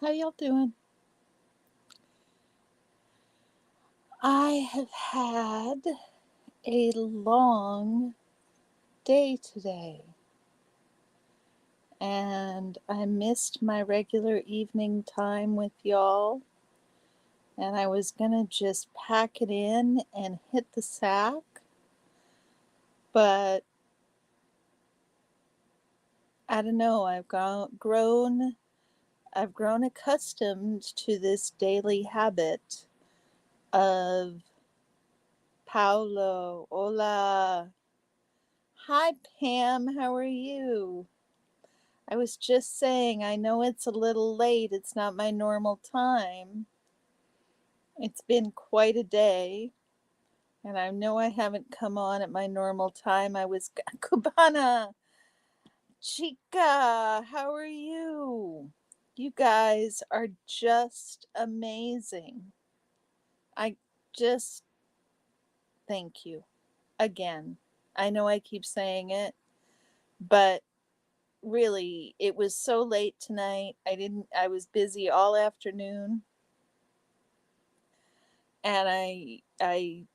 How y'all doing? I have had a long day today, and I missed my regular evening time with y'all, and I was gonna just pack it in and hit the sack, but I don't know, I've grown accustomed to this daily habit of Paulo, hola. Hi Pam, how are you? I was just saying, I know it's a little late. It's not my normal time. It's been quite a day, and I know I haven't come on at my normal time. Cubana, Chica, how are you? You guys are just amazing. I just thank you again. I know I keep saying it, but really, it was so late tonight. I was busy all afternoon, and I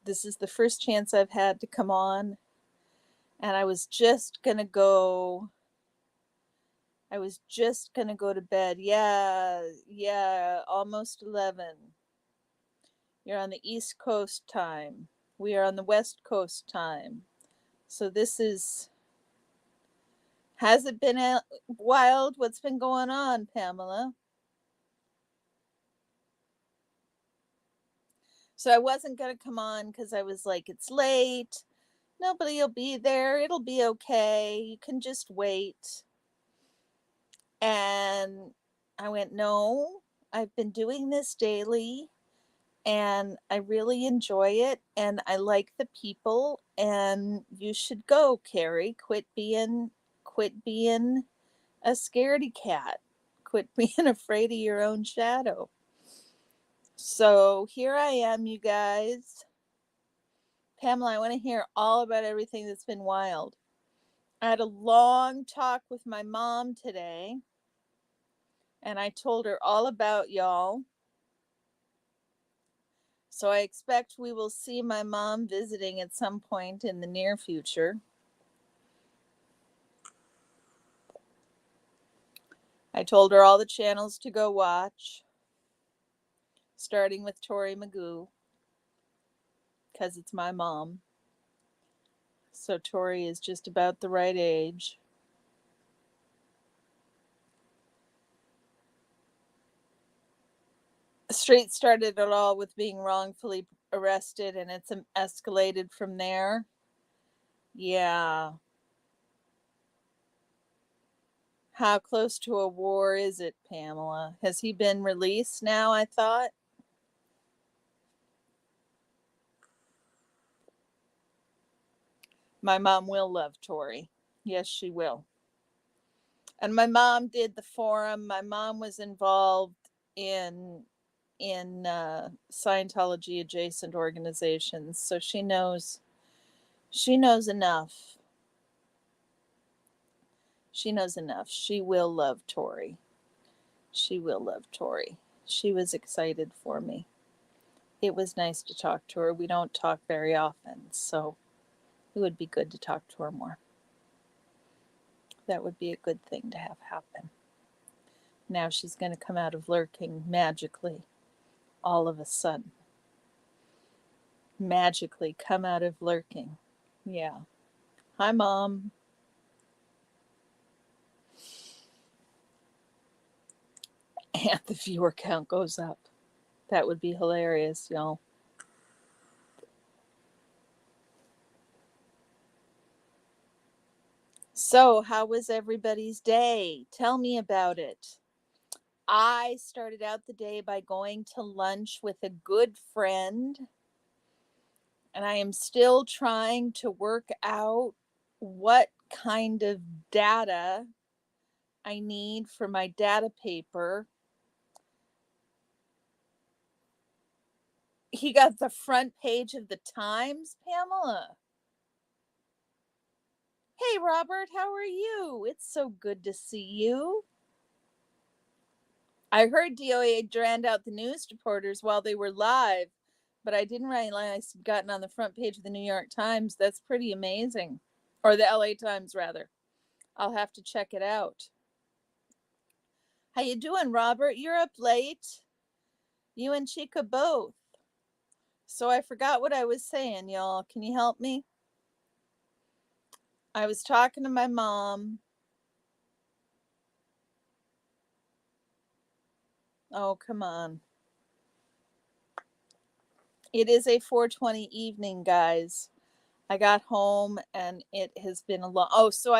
this is the first chance I've had to come on, and I was just going to go to bed. Yeah, yeah, almost 11. You're on the East Coast time. We are on the West Coast time. So this is has it been wild? What's been going on, Pamela? So I wasn't going to come on cuz I was like it's late. Nobody will be there. It'll be okay. You can just wait. And I went, no, I've been doing this daily and I really enjoy it and I like the people and you should go, Carrie. Quit being a scaredy cat. Quit being afraid of your own shadow. So here I am, you guys. Pamela, I want to hear all about everything that's been wild. I had a long talk with my mom today, and I told her all about y'all. So I expect we will see my mom visiting at some point in the near future. I told her all the channels to go watch, starting with Tori Magoo, because it's my mom. So Tori is just about the right age. Street started it all with being wrongfully arrested, and it's escalated from there. Yeah. How close to a war is it, Pamela? Has he been released now, I thought? My mom will love Tori. Yes, she will. And my mom did the forum. My mom was involved in Scientology adjacent organizations, so she knows enough. She knows enough. She will love Tori. She will love Tori. She was excited for me. It was nice to talk to her. We don't talk very often, so it would be good to talk to her more. That would be a good thing to have happen. Now she's going to come out of lurking magically, all of a sudden. Magically come out of lurking. Yeah. Hi, Mom. And the viewer count goes up. That would be hilarious, y'all. So, how was everybody's day? Tell me about it. I started out the day by going to lunch with a good friend, and I am still trying to work out what kind of data I need for my data paper. He got the front page of the Times, Pamela. Hey, Robert, how are you? It's so good to see you. I heard DOA drowned out the news reporters while they were live, but I didn't realize it'd gotten on the front page of the New York Times. That's pretty amazing. Or the LA Times, rather. I'll have to check it out. How you doing, Robert? You're up late. You and Chica both. So I forgot what I was saying, y'all. Can you help me? I was talking to my mom. Oh, come on. It is a 4:20 evening, guys. I got home and it has been a long. Oh, so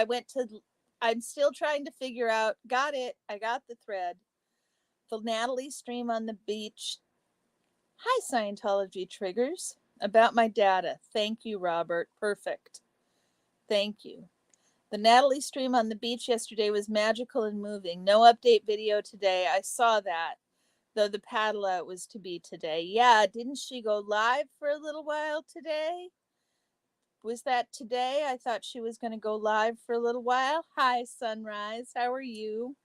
I'm still trying to figure out. Got it. I got the thread. The Natalie stream on the beach. Hi, Scientology triggers. About my data. Thank you, Robert. Perfect. Thank you. The Natalie stream on the beach yesterday was magical and moving. No update video today. I saw that, though the paddle out was to be today. Yeah, didn't she go live for a little while today? Was that today? I thought she was going to go live for a little while. Hi, Sunrise. How are you?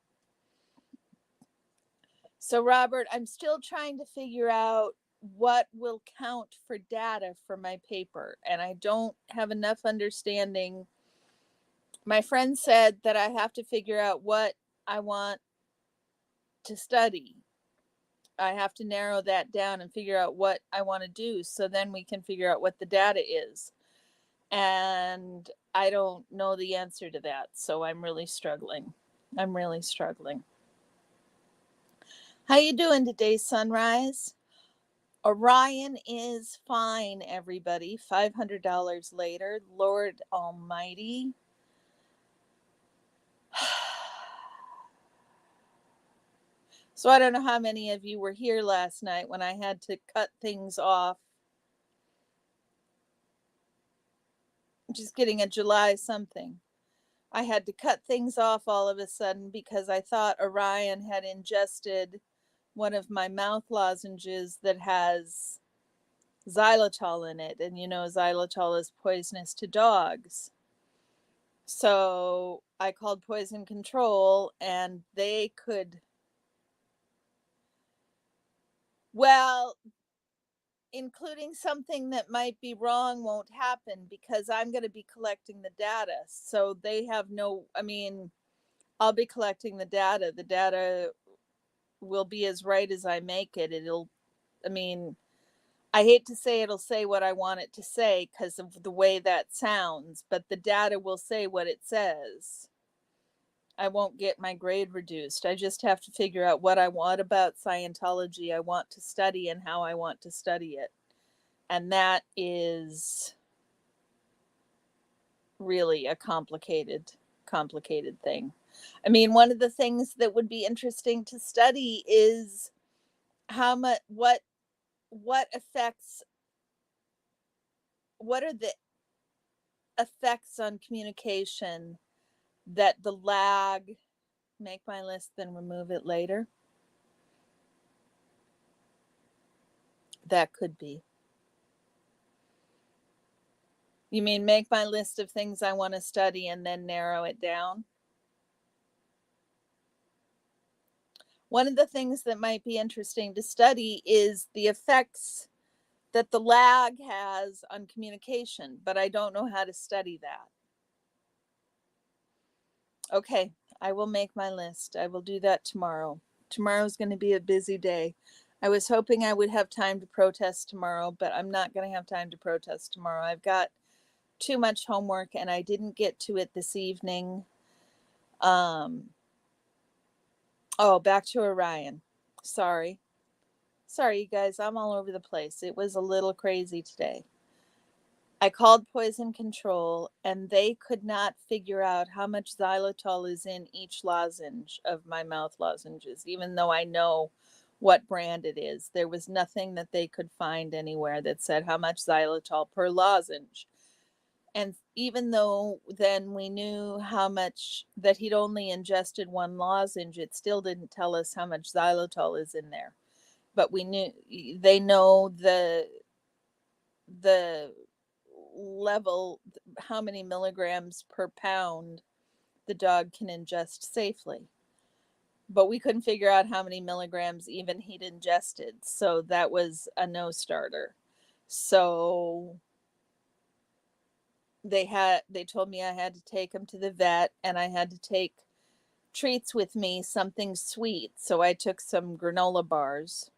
So, Robert, I'm still trying to figure out what will count for data for my paper, and I don't have enough understanding. My friend said that I have to figure out what I want to study. I have to narrow that down and figure out what I want to do so then we can figure out what the data is. And I don't know the answer to that, so I'm really struggling. How you doing today, Sunrise? Orion is fine, everybody. $500 later. Lord Almighty. So I don't know how many of you were here last night when I had to cut things off. Just getting a July something. I had to cut things off all of a sudden because I thought Orion had ingested one of my mouth lozenges that has xylitol in it. And you know, xylitol is poisonous to dogs. So I called Poison Control and they could, well, including something that might be wrong won't happen because I'm going to be collecting the data. So they have no, I mean, I'll be collecting the data. The data will be as right as I make it. I mean, I hate to say it'll say what I want it to say because of the way that sounds, but the data will say what it says. I won't get my grade reduced. I just have to figure out what I want about Scientology I want to study and how I want to study it. And that is really a complicated thing. I mean, one of the things that would be interesting to study is how much what affects what are the effects on communication that the lag make my list then remove it later. That could be. You mean make my list of things I want to study and then narrow it down? One of the things that might be interesting to study is the effects that the lag has on communication, but I don't know how to study that. Okay, I will make my list. I will do that tomorrow. Tomorrow's going to be a busy day. I was hoping I would have time to protest tomorrow, but I'm not going to have time to protest tomorrow. I've got too much homework and I didn't get to it this evening. Oh, back to Orion. Sorry, you guys, I'm all over the place. It was a little crazy today. I called Poison Control and they could not figure out how much xylitol is in each lozenge of my mouth lozenges, even though I know what brand it is. There was nothing that they could find anywhere that said how much xylitol per lozenge. And even though then we knew how much that he'd only ingested one lozenge, it still didn't tell us how much xylitol is in there. But we knew they know the level, how many milligrams per pound the dog can ingest safely. but we couldn't figure out how many milligrams even he'd ingested. So that was a no starter. So they told me I had to take him to the vet, and I had to take treats with me, something sweet. So I took some granola bars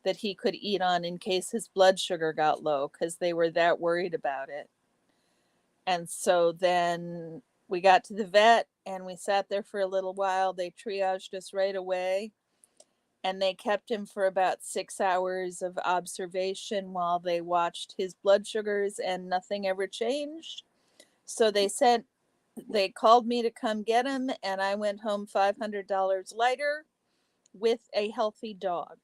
that he could eat on in case his blood sugar got low, because they were that worried about it. And so then we got to the vet and we sat there for a little while. They triaged us right away, and they kept him for about 6 hours of observation while they watched his blood sugars, and nothing ever changed. So they called me to come get him, and I went home $500 lighter with a healthy dog.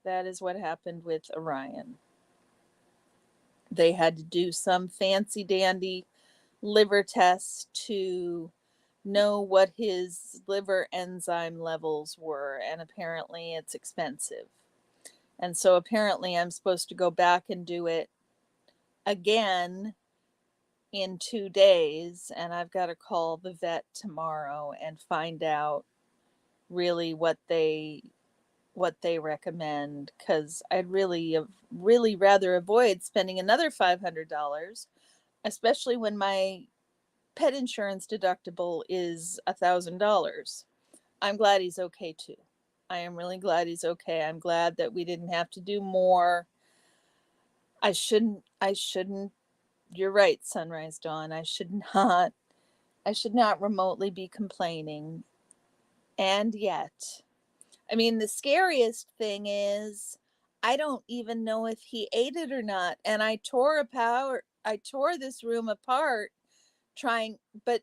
That is what happened with Orion. They had to do some fancy dandy liver test to know what his liver enzyme levels were, and apparently it's expensive. And so apparently I'm supposed to go back and do it again in 2 days, and I've got to call the vet tomorrow and find out really what they recommend, because I'd really rather avoid spending another $500, especially when my pet insurance deductible is $1,000. I'm glad he's okay too. I am really glad he's okay. I'm glad that we didn't have to do more. I shouldn't You're right, Sunrise Dawn. I should not remotely be complaining. And yet, I mean, the scariest thing is I don't even know if he ate it or not. And I tore this room apart trying, but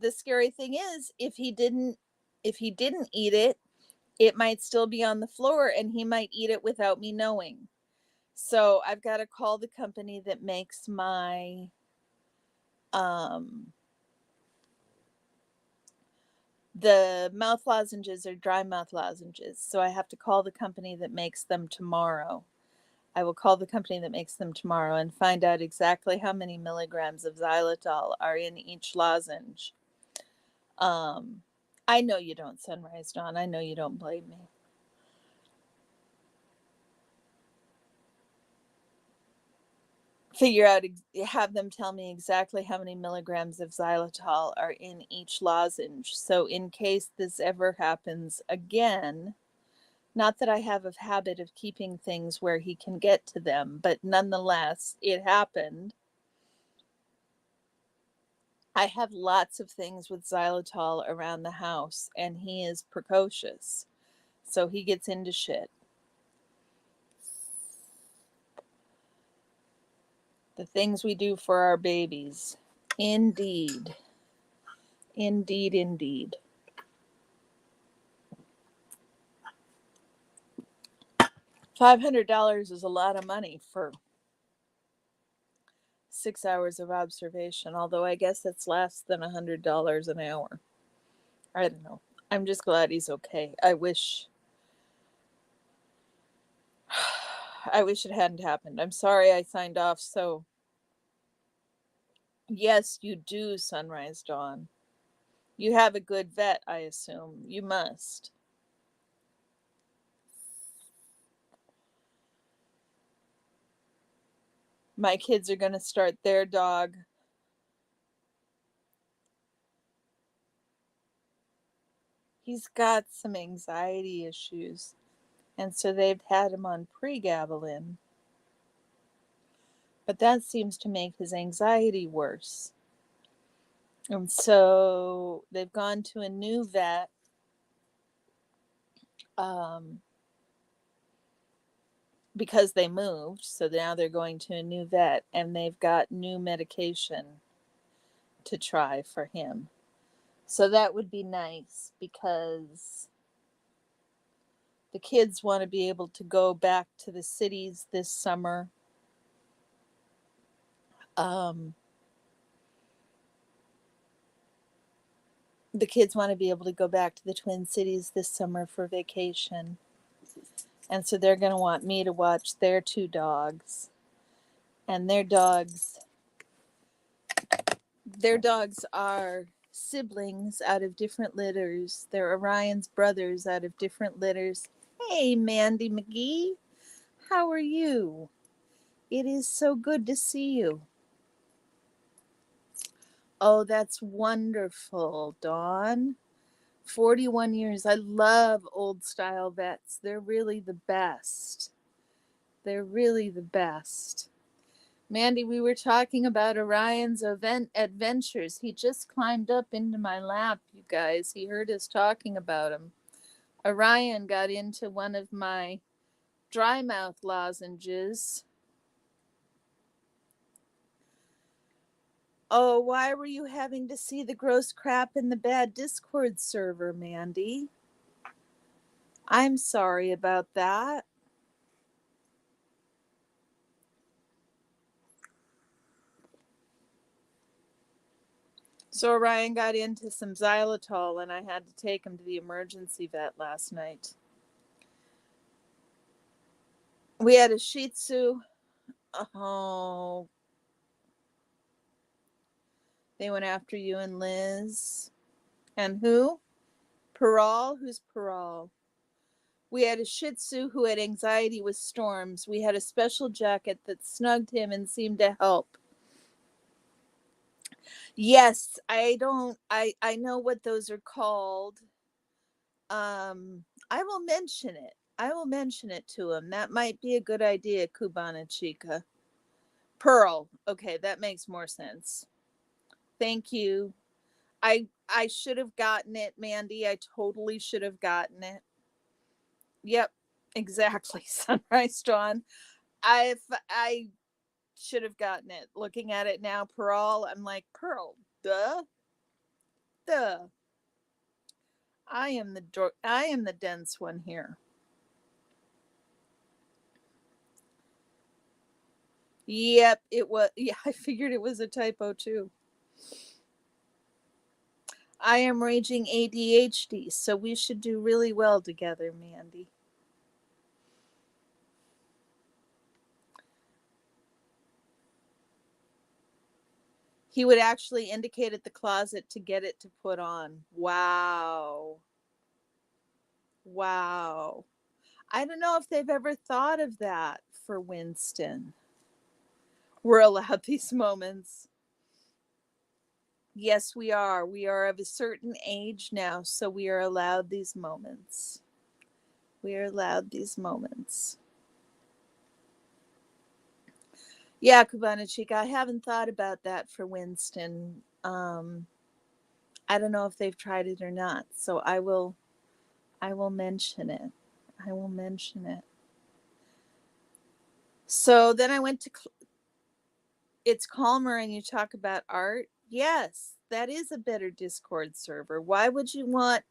the scary thing is if he didn't eat it, it might still be on the floor and he might eat it without me knowing. So I've got to call the company that makes my the mouth lozenges are dry mouth lozenges. So I have to call the company that makes them tomorrow. I will call the company that makes them tomorrow and find out exactly how many milligrams of xylitol are in each lozenge. I know you don't, Sunrise Dawn. I know you don't blame me. Have them tell me exactly how many milligrams of xylitol are in each lozenge. So in case this ever happens again, not that I have a habit of keeping things where he can get to them, but nonetheless, it happened. I have lots of things with xylitol around the house, and he is precocious. So he gets into shit. The things we do for our babies. Indeed. Indeed, indeed. $500 is a lot of money for 6 hours of observation, although I guess that's less than $100 an hour. I don't know. I'm just glad he's okay. I wish it hadn't happened. I'm sorry I signed off so. Yes, you do, Sunrise Dawn. You have a good vet, I assume. You must. My kids are going to start their dog. He's got some anxiety issues, and so they've had him on pregabalin. But that seems to make his anxiety worse. And so they've gone to a new vet. Because they moved, so now they're going to a new vet, and they've got new medication to try for him. So that would be nice, because the kids want to be able to go back to the cities this summer. The kids want to be able to go back to the Twin Cities this summer for vacation. And so they're going to want me to watch their 2 dogs. And their dogs are siblings out of different litters. They're Orion's brothers out of different litters. Hey, Mandy McGee, how are you? It is so good to see you. Oh, that's wonderful, Dawn. 41 years. I love old style vets. They're really the best. They're really the best. Mandy, we were talking about Orion's adventures. He just climbed up into my lap, you guys. He heard us talking about him. Orion got into one of my dry mouth lozenges. Oh, why were you having to see the gross crap in the bad Discord server, Mandy? I'm sorry about that. So Orion got into some xylitol and I had to take him to the emergency vet last night. We had a Shih Tzu. Oh, they went after you and Liz. And who? Peral? Who's Peral? We had a Shih Tzu who had anxiety with storms. We had a special jacket that snugged him and seemed to help. Yes, I know what those are called. I will mention it. I will mention it to him. That might be a good idea, Cubana Chica. Pearl. Okay, that makes more sense. Thank you. I should have gotten it, Mandy. I totally should have gotten it. Yep, exactly. Sunrise Dawn. I should have gotten it. Looking at it now, Pearl, I'm like, Pearl, duh. I am the dense one here. Yep, it was. Yeah, I figured it was a typo too. I am raging ADHD, so we should do really well together, Mandy. He would actually indicate at the closet to get it to put on. Wow. Wow. I don't know if they've ever thought of that for Winston. We're allowed these moments. Yes, we are. We are of a certain age now, so we are allowed these moments. We are allowed these moments. Yeah, Cubana Chica, I haven't thought about that for Winston. I don't know if they've tried it or not, so I will mention it. I will mention it. So then I went to It's Calmer and you talk about art. Yes, that is a better Discord server. Why would you want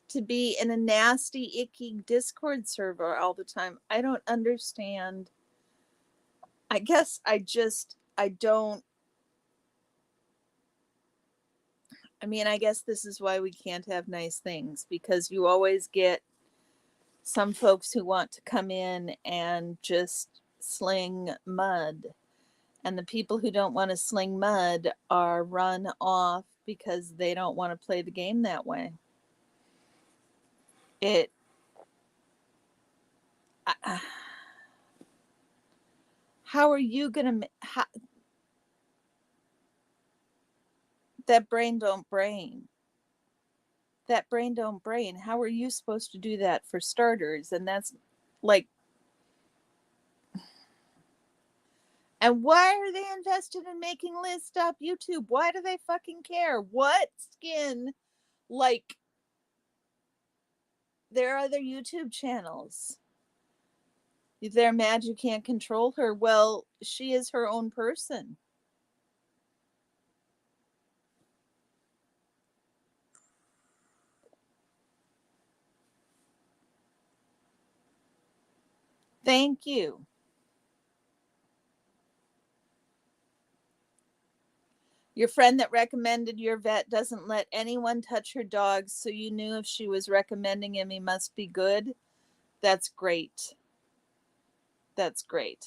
to be in a nasty, icky Discord server all the time? I don't understand. I guess I don't. I mean, I guess this is why we can't have nice things, because you always get some folks who want to come in and just sling mud. And the people who don't want to sling mud are run off because they don't want to play the game that way. It. How are you going to. That brain don't brain. That brain don't brain. How are you supposed to do that for starters? And that's like. And why are they invested in making Liz stop YouTube? Why do they fucking care? What skin? Like, there are other YouTube channels. If they're mad you can't control her, well, she is her own person. Thank you. Your friend that recommended your vet doesn't let anyone touch her dogs, so you knew if she was recommending him, he must be good. That's great. That's great.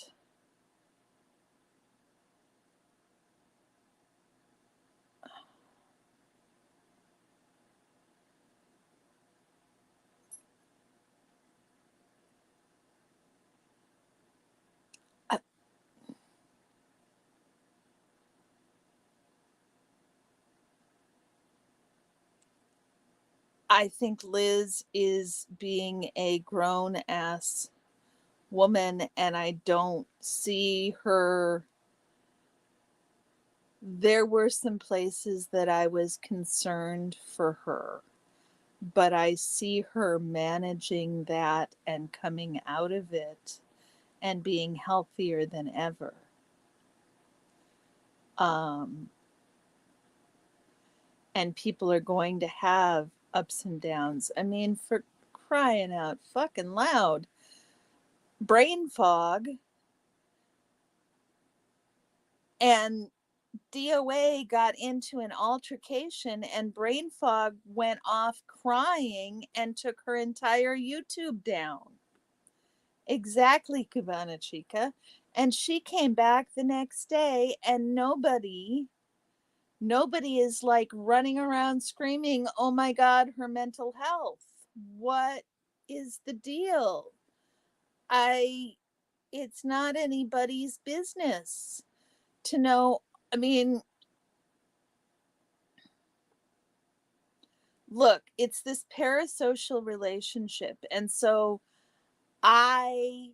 I think Liz is being a grown ass woman, and I don't see her. There were some places that I was concerned for her, but I see her managing that and coming out of it and being healthier than ever. Um, and people are going to have ups and downs. I mean, for crying out fucking loud, brain fog and DOA got into an altercation and brain fog went off crying and took her entire YouTube down. Exactly, Cubana Chica. And she came back the next day and nobody is like running around screaming, "Oh my god, her mental health. What is the deal?" I It's not anybody's business to know. I mean, look, it's this parasocial relationship. And so I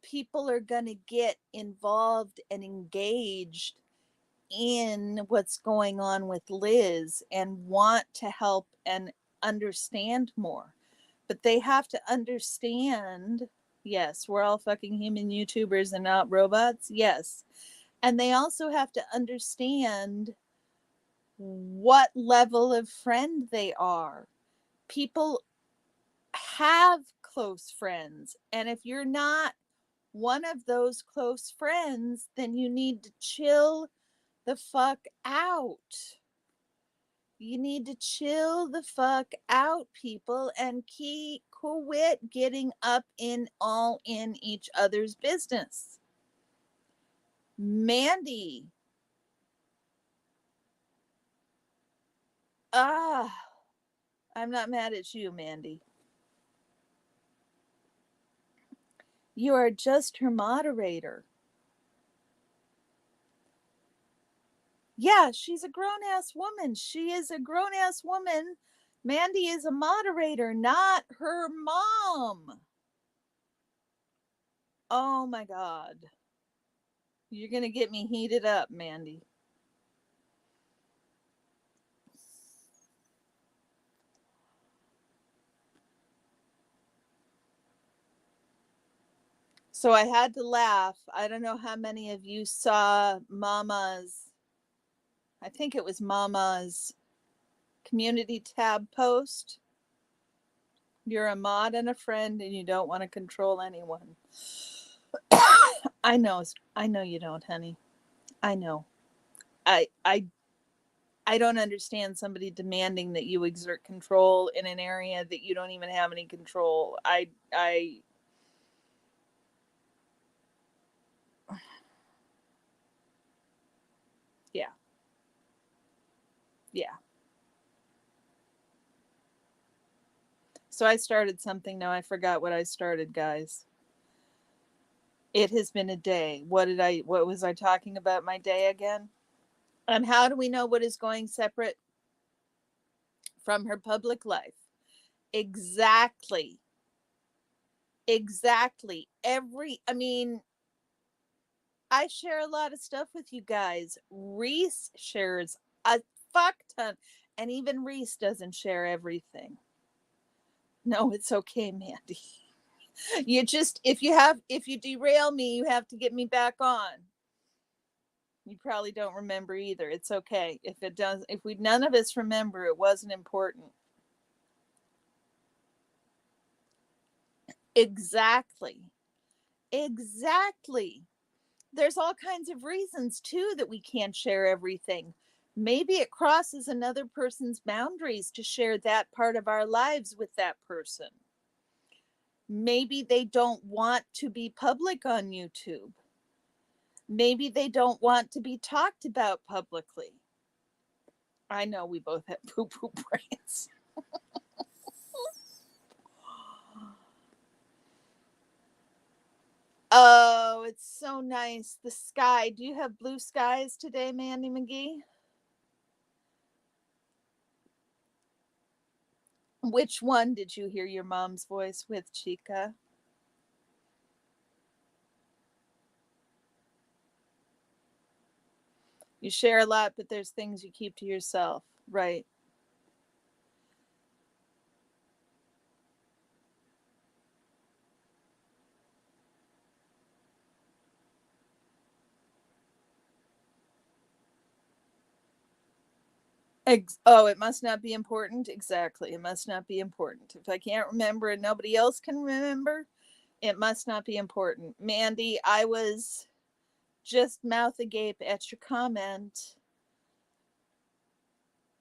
people are going to get involved and engaged in what's going on with Liz and want to help and understand more. But they have to understand, yes, we're all fucking human YouTubers and not robots. Yes. And they also have to understand what level of friend they are. People have close friends. And if you're not one of those close friends, then you need to chill the fuck out. You need to chill the fuck out, people, and quit getting up in all in each other's business. Mandy. I'm not mad at you, Mandy. You are just her moderator. Yeah, she's a grown ass woman. She is a grown ass woman. Mandy is a moderator, not her mom. Oh my God. You're going to get me heated up, Mandy. So I had to laugh. I don't know how many of you saw Mama's, I think it was Mama's community tab post. You're a mod and a friend and you don't want to control anyone. I know you don't, honey. I know. I I I don't understand somebody demanding that you exert control in an area that you don't even have any control. Yeah. Yeah. So I started something. Now I forgot what I started, guys. It has been a day. What was I talking about my day again? How do we know what is going separate from her public life? Exactly. Exactly. I share a lot of stuff with you guys. Reese shares a fuck ton. And even Reese doesn't share everything. No, it's okay, Mandy. If you derail me, you have to get me back on. You probably don't remember either. It's okay. If we none of us remember, it wasn't important. Exactly. Exactly. There's all kinds of reasons too that we can't share everything. Maybe it crosses another person's boundaries to share that part of our lives with that person. Maybe they don't want to be public on YouTube. Maybe they don't want to be talked about publicly. I know we both have poo poo brains. Oh, it's so nice. The sky. Do you have blue skies today, Mandy McGee? Which one did you hear your mom's voice with, Chica? You share a lot, but there's things you keep to yourself. Right. Oh, it must not be important. Exactly. It must not be important. If I can't remember and nobody else can remember, it must not be important. Mandy, I was just mouth agape at your comment.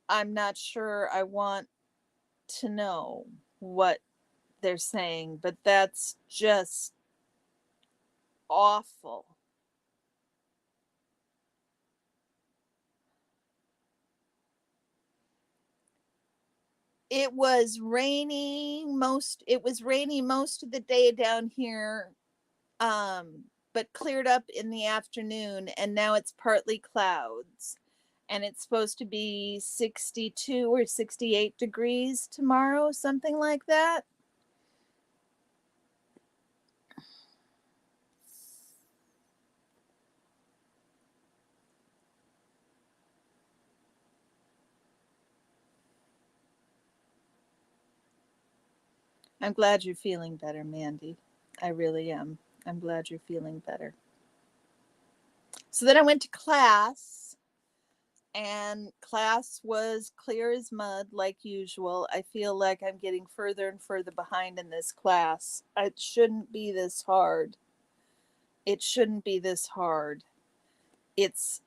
I'm not sure I want to know what they're saying, but that's just awful. It was rainy most of the day down here, but cleared up in the afternoon, and now it's partly clouds, and it's supposed to be 62 or 68 degrees tomorrow, something like that. I'm glad you're feeling better, Mandy. I really am. I'm glad you're feeling better. So then I went to class, and class was clear as mud like usual. I feel like I'm getting further and further behind in this class. It shouldn't be this hard. It shouldn't be this hard. It's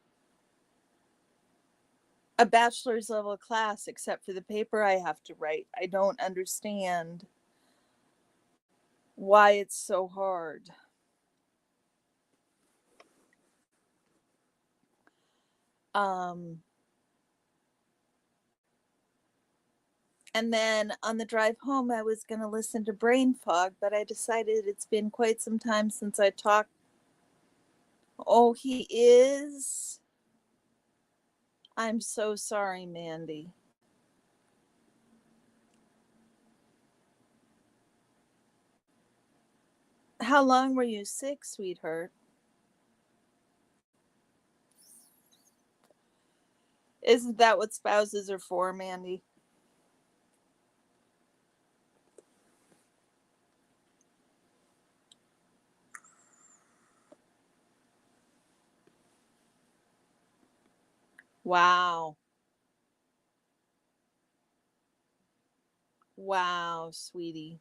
a bachelor's level class, except for the paper I have to write. I don't understand why it's so hard. Um, and then on the drive home, I was going to listen to Brain Fog, but I decided it's been quite some time since I talked. Oh, he is? I'm so sorry, Mandy. How long were you sick, sweetheart? Isn't that what spouses are for, Mandy? Wow. Wow, sweetie.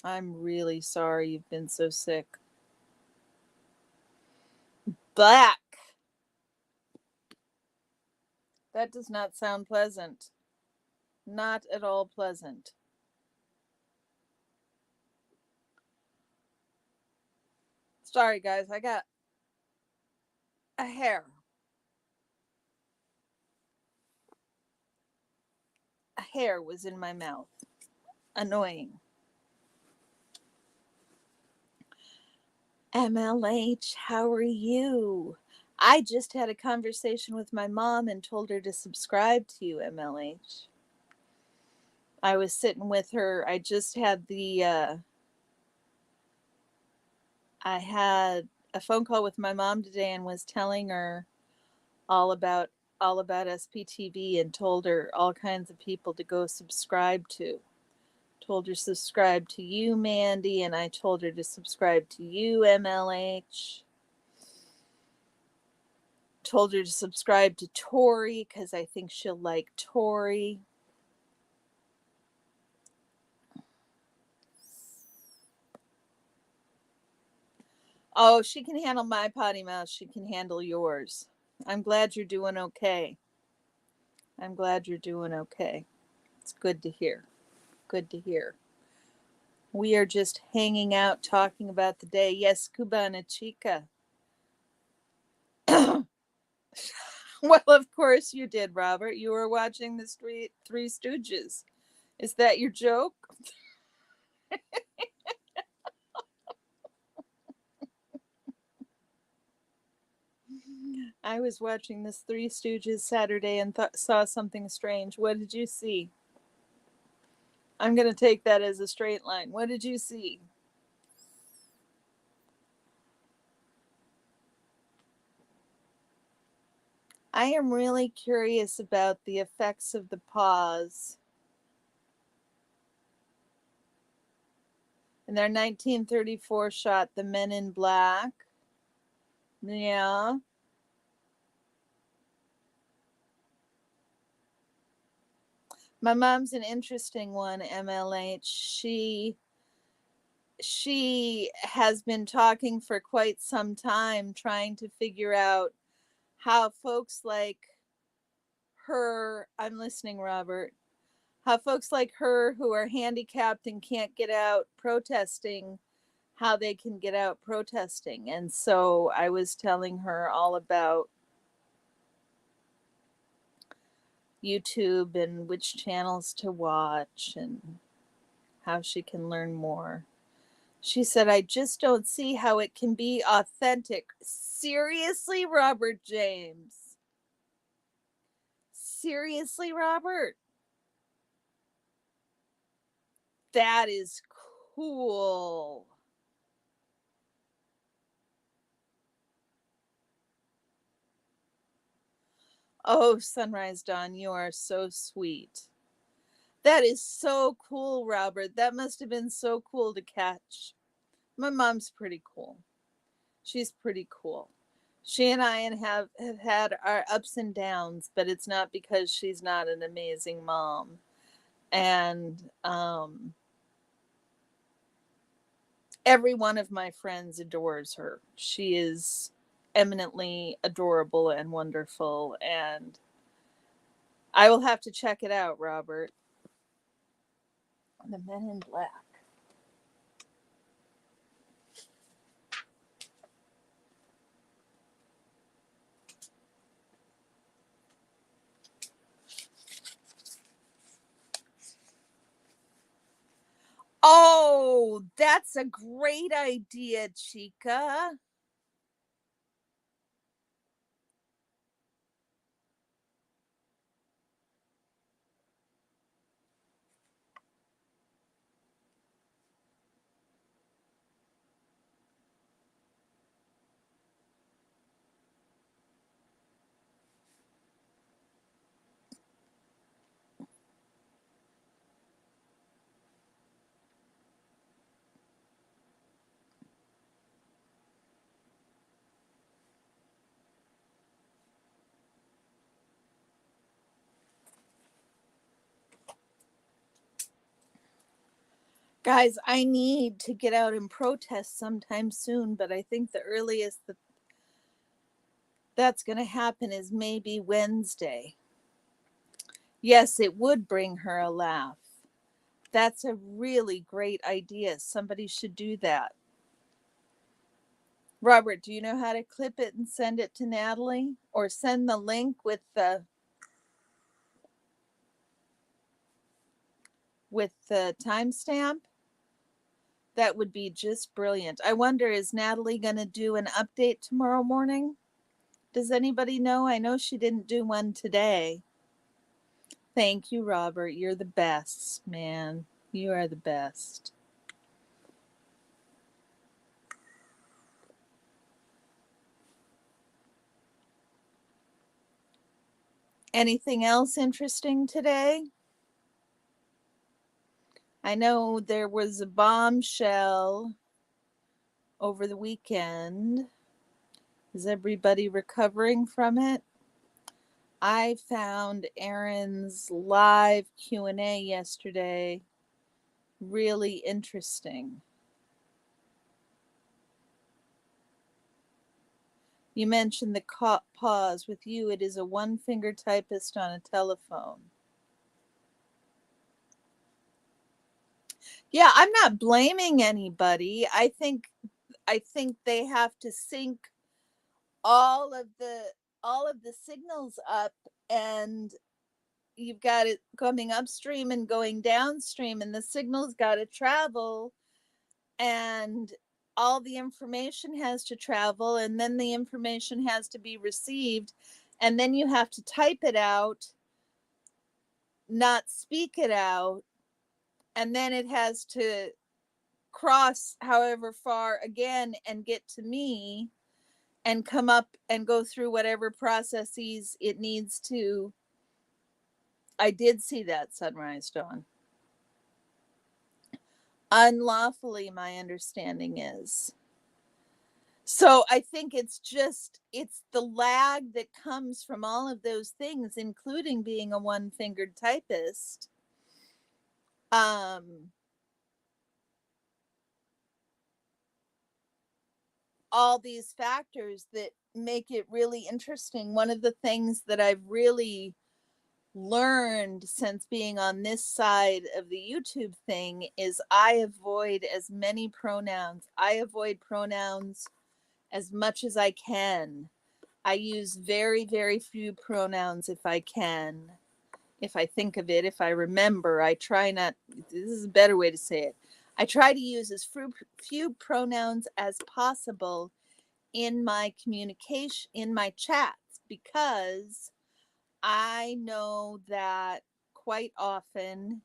I'm really sorry you've been so sick. Black. That does not sound pleasant. Not at all pleasant. Sorry, guys. I got a hair. A hair was in my mouth. Annoying. MLH, how are you? I just had a conversation with my mom and told her to subscribe to you, MLH. I was sitting with her. I had a phone call with my mom today and was telling her all about SPTV and told her all kinds of people to go subscribe to. Told her to subscribe to you, Mandy, and I told her to subscribe to you, MLH. Told her to subscribe to Tori because I think she'll like Tori. Oh, she can handle my potty mouth. She can handle yours. I'm glad you're doing okay. I'm glad you're doing okay. It's good to hear. Good to hear. We are just hanging out talking about the day. Yes, Cubana Chica. Well, of course you did, Robert. You were watching the Three Stooges. Is that your joke? I was watching this Three Stooges Saturday and saw something strange. What did you see? I'm going to take that as a straight line. What did you see? I am really curious about the effects of the pause. In their 1934 shot, The Men in Black. Yeah. My mom's an interesting one, MLH. She has been talking for quite some time trying to figure out how folks like her, I'm listening, Robert, how folks like her who are handicapped and can't get out protesting, how they can get out protesting. And so I was telling her all about YouTube and which channels to watch and how she can learn more. She said, I just don't see how it can be authentic. Seriously, Robert James? Seriously, Robert? That is cool. Oh, Sunrise Dawn, you are so sweet. That is so cool, Robert. That must have been so cool to catch. My mom's pretty cool. She's pretty cool. She and I have had our ups and downs, but it's not because she's not an amazing mom. And every one of my friends adores her. She is eminently adorable and wonderful. And I will have to check it out, Robert. The Men in Black. Oh, that's a great idea, Chica. Guys, I need to get out and protest sometime soon, but I think the earliest that's going to happen is maybe Wednesday. Yes, it would bring her a laugh. That's a really great idea. Somebody should do that. Robert, do you know how to clip it and send it to Natalie? Or send the link with the timestamp? That would be just brilliant. I wonder, is Natalie going to do an update tomorrow morning? Does anybody know? I know she didn't do one today. Thank you, Robert. You're the best, man. You are the best. Anything else interesting today? I know there was a bombshell over the weekend. Is everybody recovering from it? I found Aaron's live Q&A yesterday really interesting. You mentioned the pause. With you, it is a one-finger typist on a telephone. Yeah, I'm not blaming anybody. I think they have to sync all of the signals up, and you've got it coming upstream and going downstream, and the signal's got to travel. And all the information has to travel, and then the information has to be received, and then you have to type it out, not speak it out, and then it has to cross however far again and get to me and come up and go through whatever processes it needs to. I did see that sunrise, Dawn. Unlawfully, my understanding is. So I think it's the lag that comes from all of those things, including being a one-fingered typist. All these factors that make it really interesting. One of the things that I've really learned since being on this side of the YouTube thing is I avoid as many pronouns. I avoid pronouns as much as I can. I use very, very few pronouns if I can. If I think of it, if I remember, I try not, this is a better way to say it. I try to use as few pronouns as possible in my communication, in my chats, because I know that quite often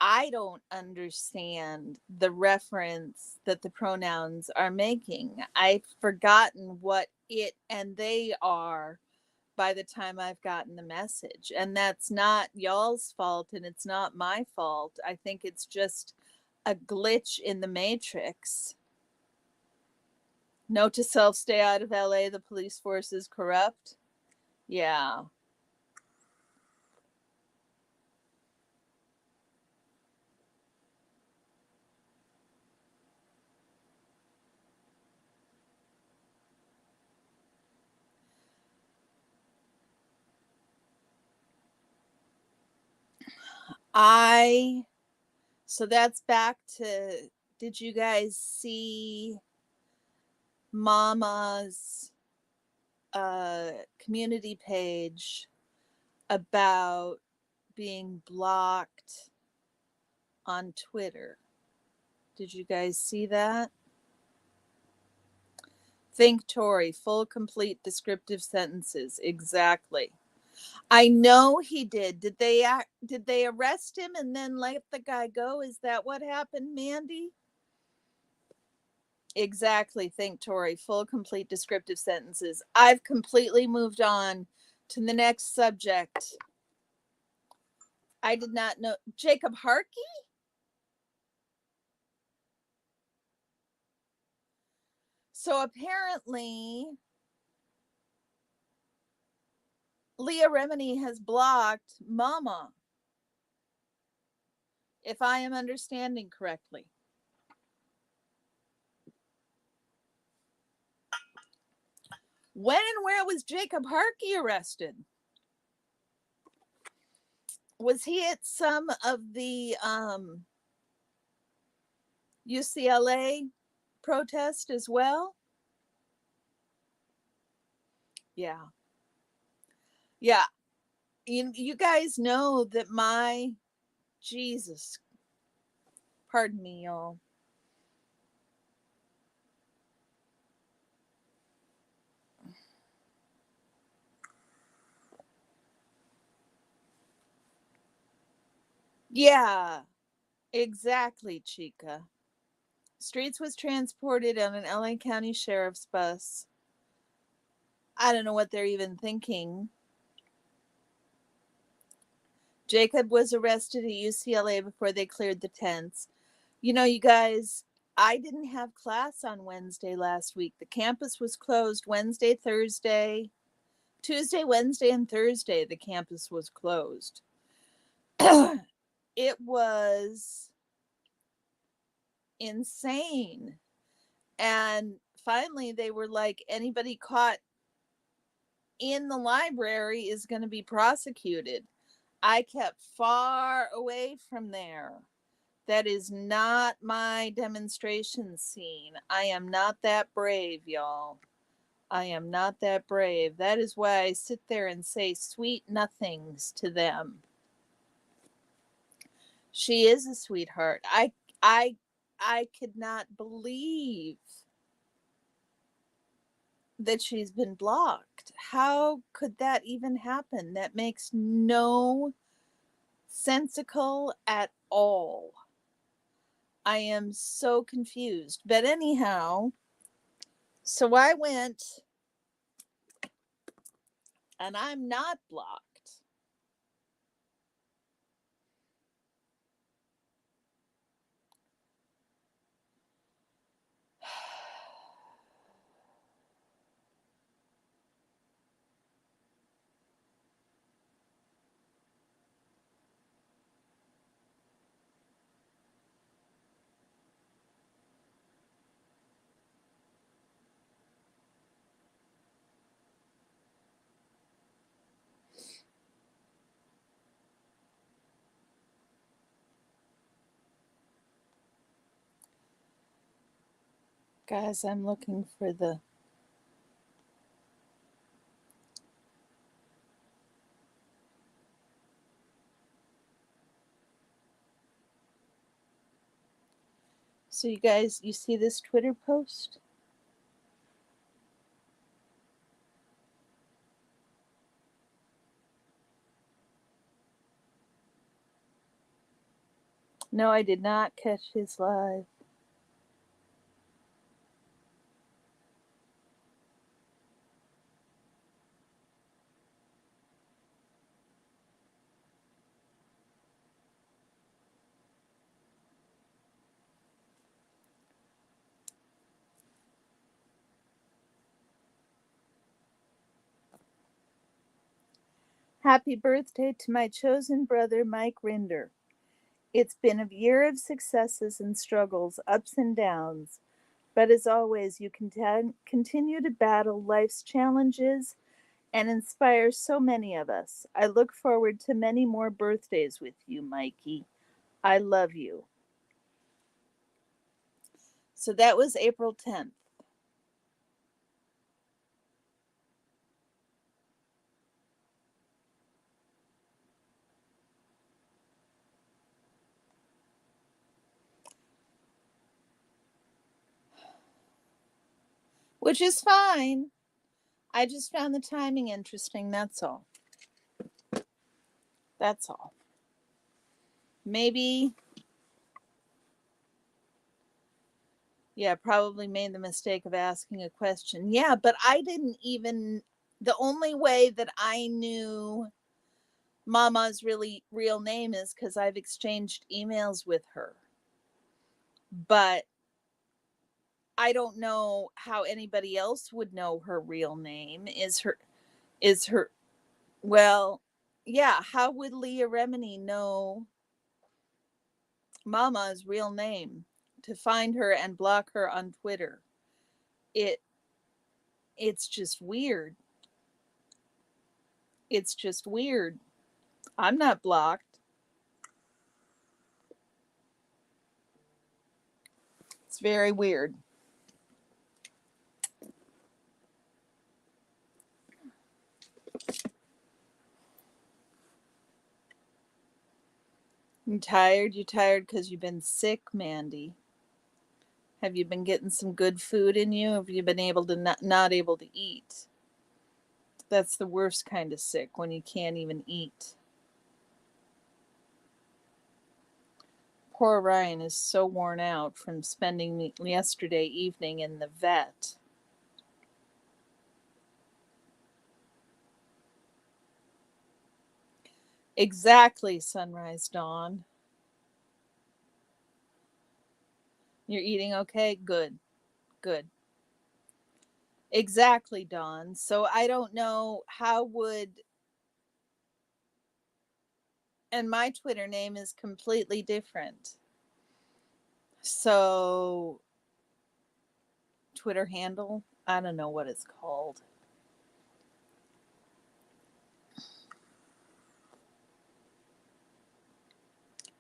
I don't understand the reference that the pronouns are making. I've forgotten what it and they are by the time I've gotten the message. And that's not y'all's fault and it's not my fault. I think it's just a glitch in the matrix. Note to self, stay out of LA. The police force is corrupt. Yeah. So that's back to, did you guys see Mama's community page about being blocked on Twitter? Did you guys see that? Think Tory, full, complete, descriptive sentences. Exactly. I know he did. Did they arrest him and then let the guy go? Is that what happened, Mandy? Exactly. Think Tory, full, complete, descriptive sentences. I've completely moved on to the next subject. I did not know. Jacob Harkey? So apparently Leah Remini has blocked Mama, if I am understanding correctly. When and where was Jacob Harkey arrested? Was he at some of the UCLA protest as well? Yeah. Yeah. You guys know that my Jesus, pardon me, y'all. Yeah, exactly, Chica. Streets was transported on an LA County Sheriff's bus. I don't know what they're even thinking. Jacob was arrested at UCLA before they cleared the tents. You know, you guys, I didn't have class on Wednesday last week. The campus was closed Wednesday, Thursday, Tuesday, Wednesday, and Thursday. The campus was closed. It was insane. And finally, they were like, anybody caught in the library is going to be prosecuted. I kept far away from there. That is not my demonstration scene. I am not that brave, y'all. I am not that brave. That is why I sit there and say sweet nothings to them. She is a sweetheart. I I could not believe that she's been blocked. How could that even happen? That makes no sensical at all. I am so confused. But anyhow, so I went, and I'm not blocked. Guys, I'm looking for the. So, you guys, you see this Twitter post? No, I did not catch his live. Happy birthday to my chosen brother, Mike Rinder. It's been a year of successes and struggles, ups and downs. But as always, you continue to battle life's challenges and inspire so many of us. I look forward to many more birthdays with you, Mikey. I love you. So that was April 10th. Which is fine. I just found the timing interesting, that's all. That's all. Maybe, yeah, probably made the mistake of asking a question. Yeah, but I didn't even, the only way that I knew Mama's really real name is because I've exchanged emails with her. But I don't know how anybody else would know her real name. Is her well, yeah, how would Leah Remini know Mama's real name to find her and block her on Twitter? It it's just weird. It's just weird. I'm not blocked. It's very weird. You tired? You tired because you've been sick, Mandy? Have you been getting some good food in you? Have you been able to not able to eat? That's the worst kind of sick, when you can't even eat. Poor Ryan is so worn out from spending yesterday evening in the vet. Exactly, Sunrise Dawn. You're eating okay? Good. Good. Exactly, Dawn. So I don't know how would, and my Twitter name is completely different. So Twitter handle, I don't know what it's called.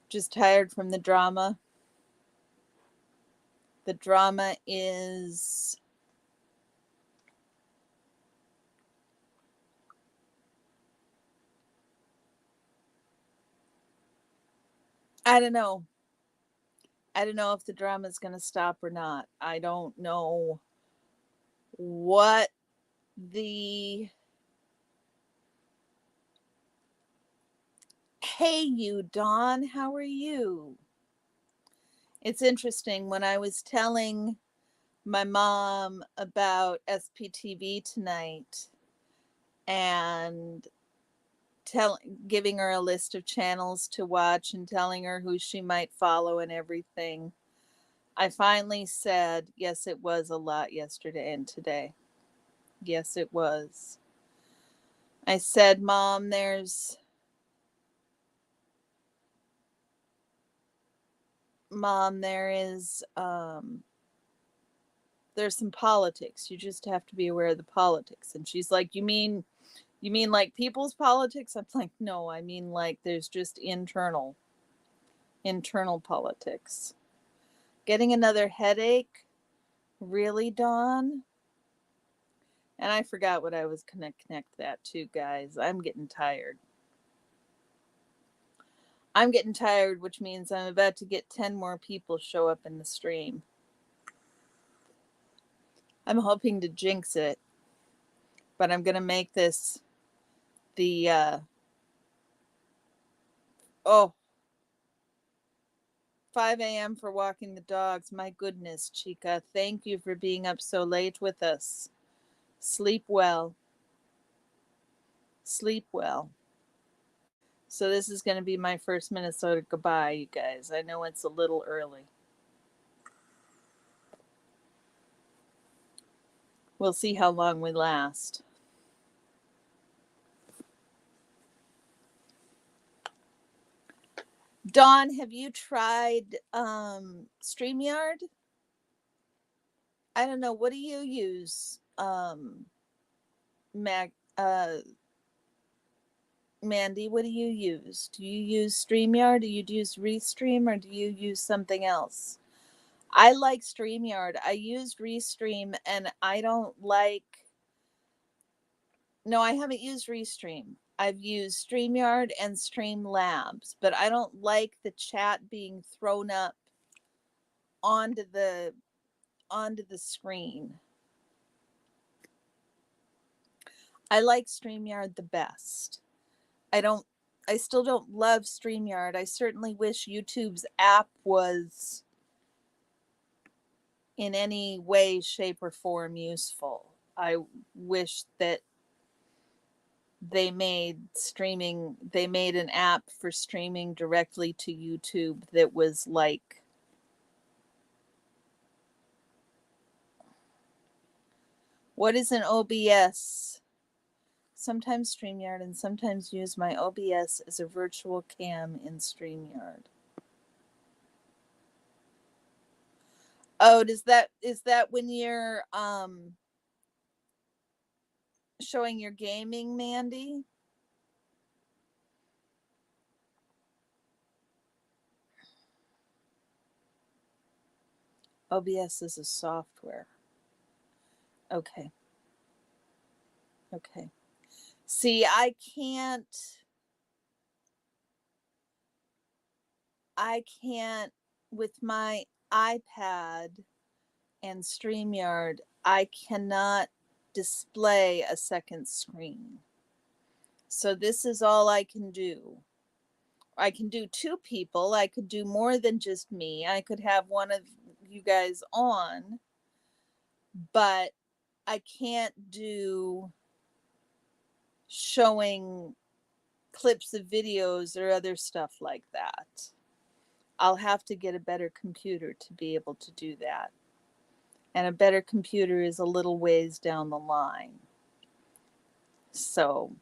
Just tired from the drama. The drama is, I don't know. I don't know if the drama is going to stop or not. I don't know what the. Hey, you, Dawn, how are you? It's interesting. When I was telling my mom about SPTV tonight and giving her a list of channels to watch and telling her who she might follow and everything, I finally said, yes, it was a lot yesterday and today. Yes, it was. I said, Mom, there is there's some politics. You just have to be aware of the politics. And she's like, you mean like people's politics? I'm like, no, I mean like there's just internal politics. Getting another headache? Really, Dawn? And I forgot what I was going to connect that to, guys. I'm getting tired. Which means I'm about to get 10 more people show up in the stream. I'm hoping to jinx it, but I'm going to make this the 5 a.m. for walking the dogs. My goodness, Chica, thank you for being up so late with us. Sleep well. Sleep well. So this is going to be my first Minnesota goodbye, you guys. I know it's a little early. We'll see how long we last. Dawn, have you tried StreamYard? I don't know. What do you use? Mandy, what do you use? Do you use StreamYard? Do you use Restream, or do you use something else? I like StreamYard. I used Restream and I don't like. No, I haven't used Restream. I've used StreamYard and Streamlabs, but I don't like the chat being thrown up onto the screen. I like StreamYard the best. I still don't love StreamYard. I certainly wish YouTube's app was in any way, shape, or form useful. I wish that they made an app for streaming directly to YouTube that was like, what is an OBS? Sometimes StreamYard and sometimes use my OBS as a virtual cam in StreamYard. Oh, is that when you're showing your gaming, Mandy? OBS is a software. Okay. See, I can't with my iPad and StreamYard, I cannot display a second screen. So this is all I can do. I can do two people. I could do more than just me. I could have one of you guys on, but I can't do showing clips of videos or other stuff like that. I'll have to get a better computer to be able to do that. And a better computer is a little ways down the line. So,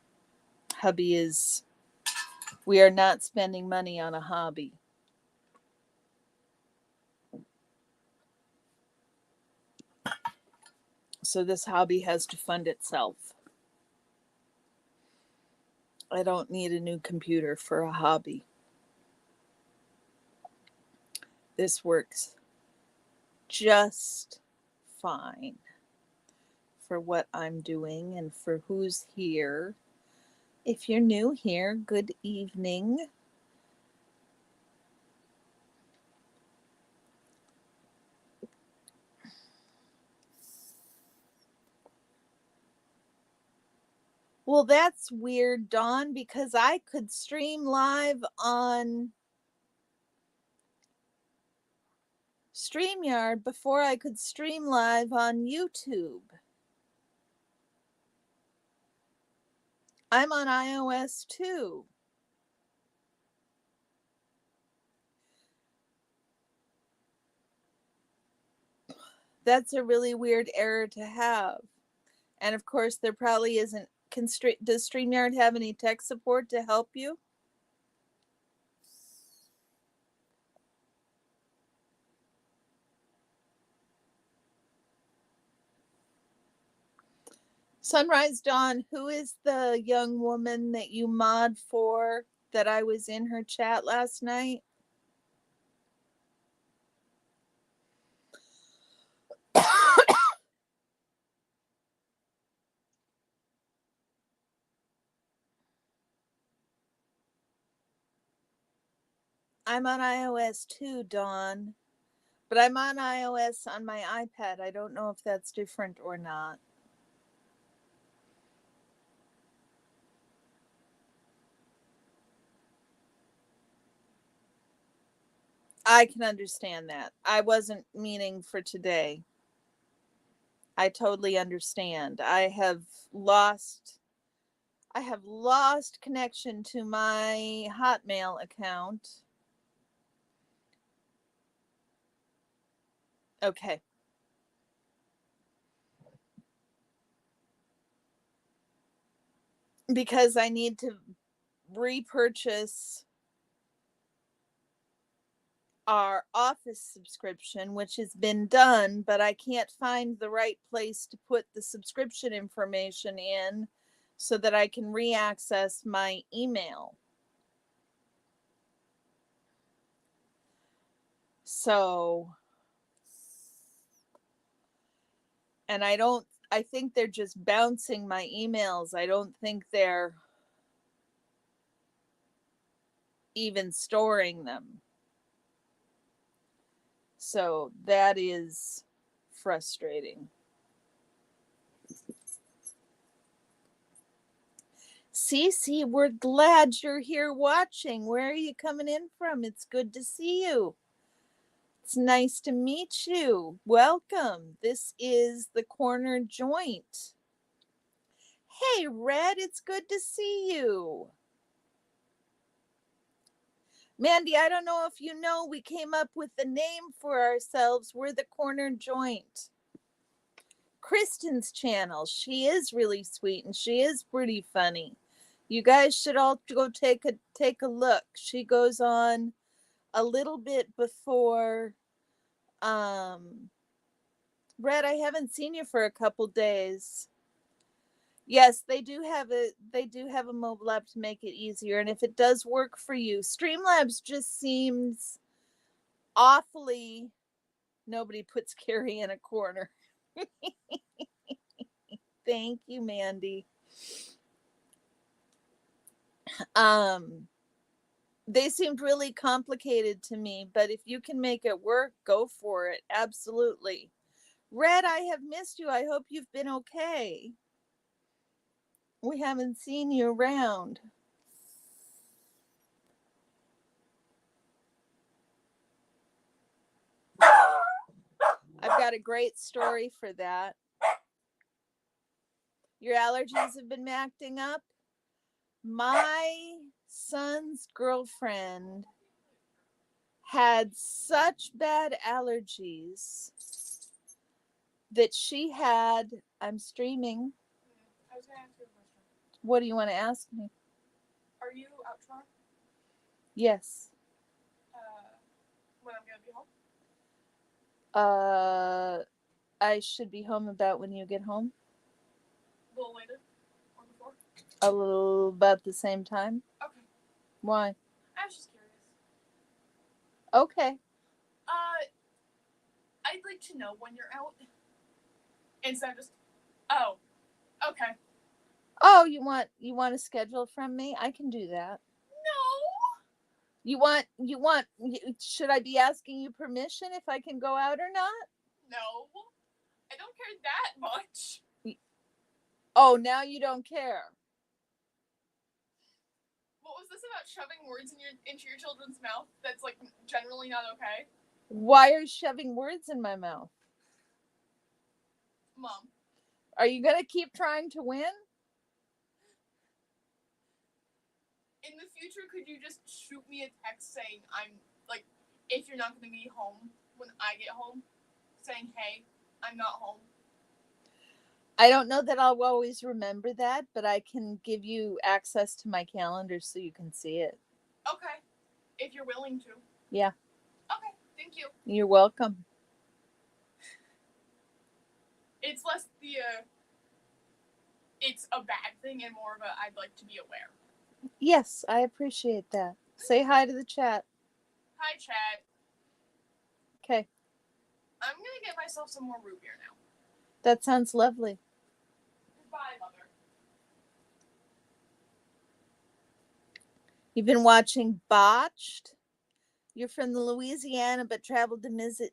we are not spending money on a hobby. So this hobby has to fund itself. I don't need a new computer for a hobby. This works just fine for what I'm doing and for who's here. If you're new here, good evening. Well, that's weird, Dawn, because I could stream live on StreamYard before I could stream live on YouTube. I'm on iOS too. That's a really weird error to have. And of course, there probably isn't. Does StreamYard have any tech support to help you? Sunrise Dawn, who is the young woman that you mod for that I was in her chat last night? I'm on iOS too, Dawn. But I'm on iOS on my iPad. I don't know if that's different or not. I can understand that. I wasn't meaning for today. I totally understand. I have lost connection to my Hotmail account. Okay. Because I need to repurchase our Office subscription, which has been done, but I can't find the right place to put the subscription information in so that I can re-access my email. So, and I think they're just bouncing my emails. I don't think they're even storing them. So that is frustrating. Cece, we're glad you're here watching. Where are you coming in from? It's good to see you. It's nice to meet you. Welcome. This is the Corner Joint. Hey, Red, it's good to see you. Mandy, I don't know if you know, we came up with the name for ourselves. We're the Corner Joint. Kristen's channel, she is really sweet and she is pretty funny. You guys should all go take a look. She goes on a little bit before Red, I haven't seen you for a couple days. Yes, they do have a mobile app to make it easier, and if it does work for you, Streamlabs just seems awfully. Nobody puts Carrie in a corner. Thank you, Mandy. They seemed really complicated to me, but if you can make it work, go for it. Absolutely. Red, I have missed you. I hope you've been okay. We haven't seen you around. I've got a great story for that. Your allergies have been acting up? My son's girlfriend had such bad allergies that she had. I'm streaming. I was going to ask you a question. What do you want to ask me? Are you out tomorrow? Yes. When I'm going to be home? I should be home about when you get home. A little later? Or before? A little about the same time. Okay. Why? I was just curious. Okay. I'd like to know when you're out. Instead of just, oh, okay. Oh, you want a schedule from me? I can do that. No. Should I be asking you permission if I can go out or not? No. I don't care that much. Oh, now you don't care. about shoving words into your children's mouth that's like generally not okay? Why are you shoving words in my mouth? Mom. Are you going to keep trying to win? In the future, could you just shoot me a text saying if you're not going to be home when I get home, saying, hey, I'm not home? I don't know that I'll always remember that, but I can give you access to my calendar so you can see it. Okay. If you're willing to. Yeah. Okay. Thank you. You're welcome. It's less it's a bad thing and more of a I'd like to be aware. Yes, I appreciate that. Say hi to the chat. Hi, Chad. Okay. I'm going to get myself some more root beer now. That sounds lovely. Goodbye, Mother. You've been watching Botched. You're from the Louisiana but traveled to visit.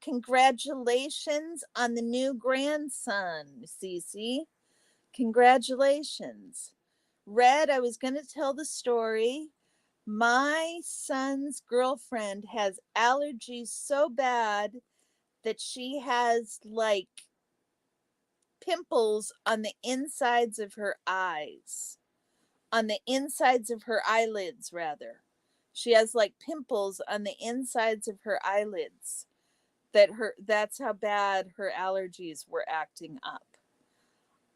Congratulations on the new grandson, Cece. Congratulations. Red, I was going to tell the story. My son's girlfriend has allergies so bad that she has like pimples on the insides of her eyes, on the insides of her eyelids, rather. She has like pimples on the insides of her eyelids. That's how bad her allergies were acting up.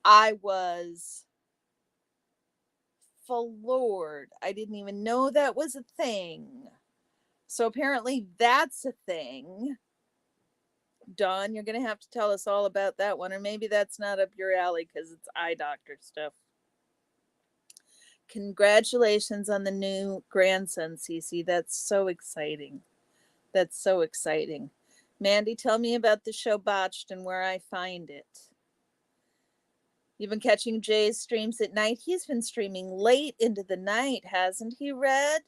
I was floored. I didn't even know that was a thing. So apparently that's a thing. Dawn, you're going to have to tell us all about that one, or maybe that's not up your alley because it's eye doctor stuff. Congratulations on the new grandson, Cece. That's so exciting. That's so exciting. Mandy, tell me about the show Botched and where I find it. You've been catching Jay's streams at night. He's been streaming late into the night, hasn't he, Red?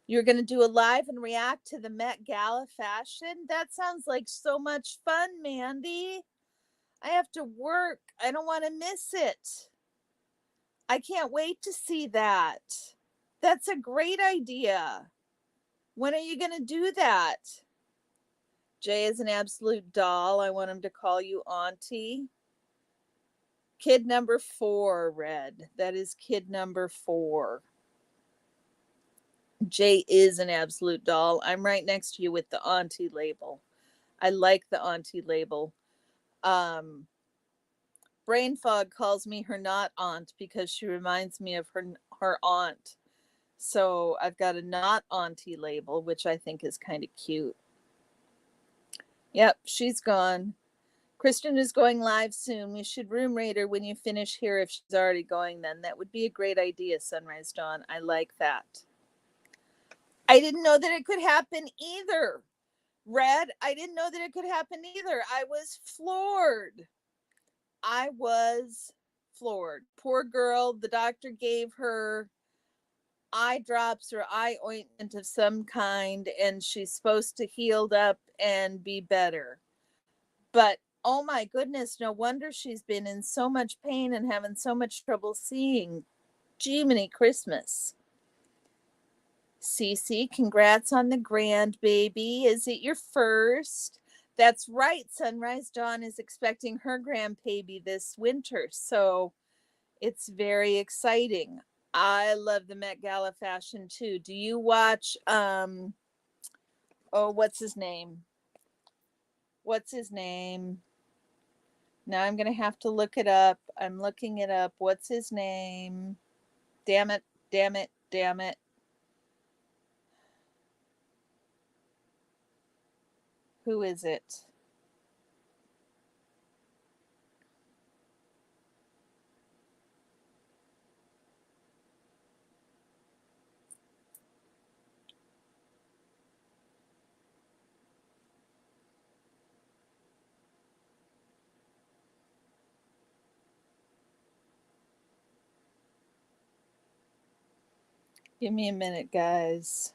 You're going to do a live and react to the Met Gala fashion? That sounds like so much fun, Mandy. I have to work. I don't want to miss it. I can't wait to see that. That's a great idea. When are you going to do that? Jay is an absolute doll. I want him to call you auntie. Kid number 4, Red. That is kid number 4. Jay is an absolute doll. I'm right next to you with the auntie label. I like the auntie label. Brain fog calls me her not aunt because she reminds me of her aunt. So I've got a not auntie label, which I think is kind of cute. Yep, she's gone. Kristen is going live soon. We should room rate her when you finish here if she's already going then. That would be a great idea, Sunrise Dawn. I like that. I didn't know that it could happen either. Red, I didn't know that it could happen either. I was floored. I was floored. Poor girl. The doctor gave her eye drops or eye ointment of some kind, and she's supposed to heal up and be better. But oh my goodness, no wonder she's been in so much pain and having so much trouble seeing. Jiminy Christmas. Cece, congrats on the grandbaby. Is it your first? That's right. Sunrise Dawn is expecting her grandbaby this winter. So it's very exciting. I love the Met Gala fashion too. Do you watch what's his name? What's his name? Now I'm going to have to look it up. I'm looking it up. What's his name? Damn it. Damn it. Damn it. Who is it? Give me a minute, guys.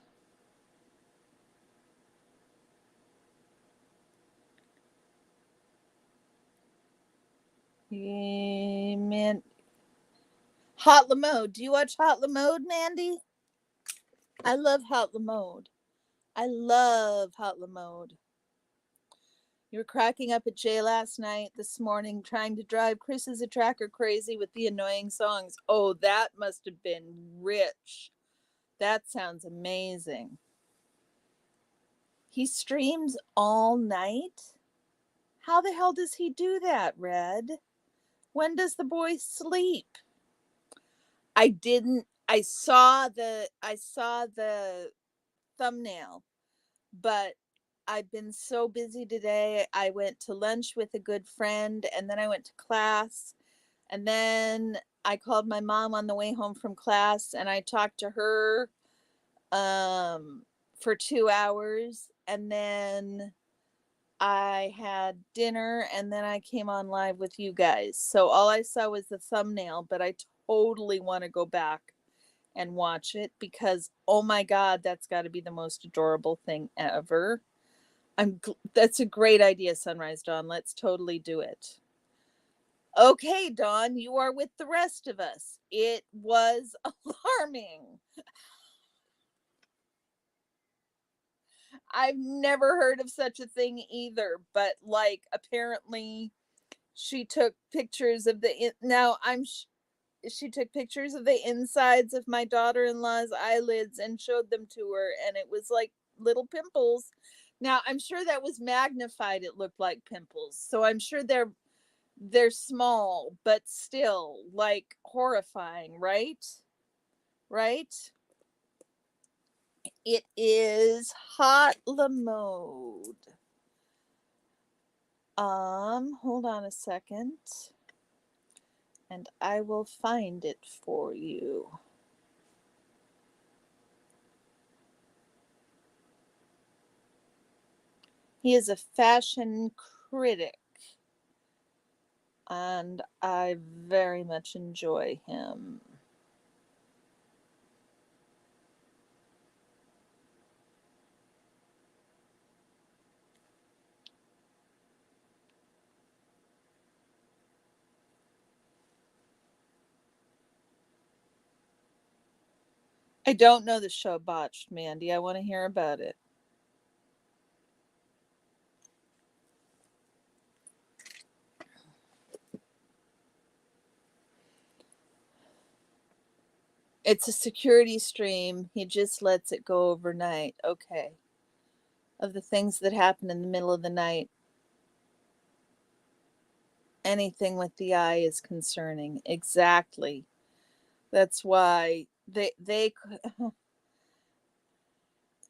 Man. Hot Lamode. Do you watch Hot Lamode, Mandy? I love Hot Lamode. I love Hot Lamode. You were cracking up at Jay last night, this morning, trying to drive Chris as a tracker crazy with the annoying songs. Oh, that must have been rich. That sounds amazing. He streams all night? How the hell does he do that, Red? When does the boy sleep? I saw the thumbnail, but I've been so busy today. I went to lunch with a good friend, and then I went to class, and then I called my mom on the way home from class, and I talked to her for 2 hours, and then I had dinner, and then I came on live with you guys. So all I saw was the thumbnail, but I totally want to go back and watch it because, oh my God, that's got to be the most adorable thing ever. That's a great idea, Sunrise Dawn. Let's totally do it. Okay, Dawn, you are with the rest of us. It was alarming. I've never heard of such a thing either, but like apparently she took pictures of she took pictures of the insides of my daughter-in-law's eyelids and showed them to her, and it was like little pimples. Now I'm sure that was magnified. It looked like pimples, so I'm sure they're small, but still like horrifying, right? Right? It is Hot Lamode. Hold on a second, and I will find it for you. He is a fashion critic, and I very much enjoy him. I don't know the show Botched, Mandy. I want to hear about it. It's a security stream. He just lets it go overnight. Okay. Of the things that happen in the middle of the night, anything with the eye is concerning. Exactly. That's why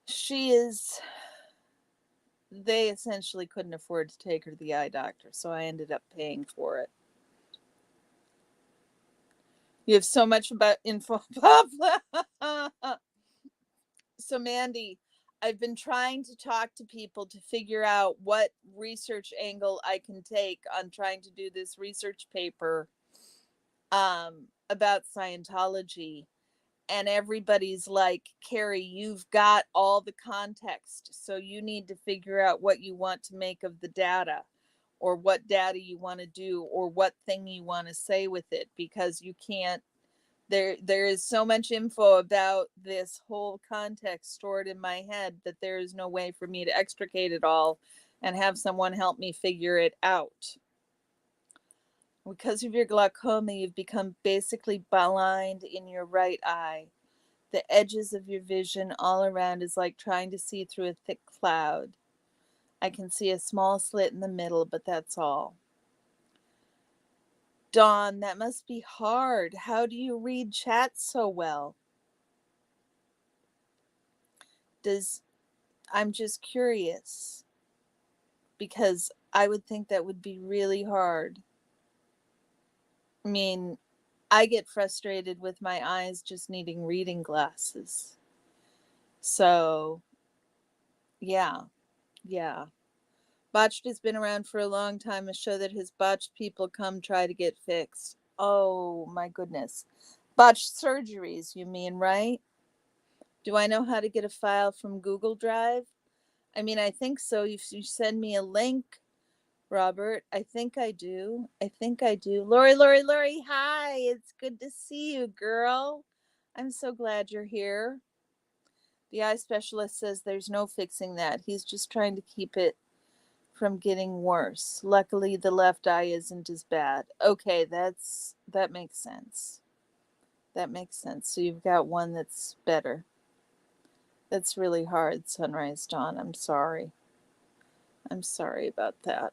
she is they essentially couldn't afford to take her to the eye doctor, so I ended up paying for it. You have so much about info. So Mandy, I've been trying to talk to people to figure out what research angle I can take on trying to do this research paper about Scientology. And everybody's like, Carrie, you've got all the context, so you need to figure out what you want to make of the data, or what data you want to do, or what thing you want to say with it, because you can't there is so much info about this whole context stored in my head that there is no way for me to extricate it all and have someone help me figure it out. Because of your glaucoma, you've become basically blind in your right eye. The edges of your vision all around is like trying to see through a thick cloud. I can see a small slit in the middle, but that's all. Dawn, that must be hard. How do you read chat so well? I'm just curious, because I would think that would be really hard. I mean, I get frustrated with my eyes just needing reading glasses. So, yeah. Botched has been around for a long time, a show that his botched people come try to get fixed. Oh, my goodness. Botched surgeries, you mean, right? Do I know how to get a file from Google Drive? I mean, I think so. If you send me a link, Robert, I think I do. I think I do. Lori, hi. It's good to see you, girl. I'm so glad you're here. The eye specialist says there's no fixing that. He's just trying to keep it from getting worse. Luckily, the left eye isn't as bad. Okay, that makes sense. That makes sense. So you've got one that's better. That's really hard, Sunrise Dawn. I'm sorry. I'm sorry about that.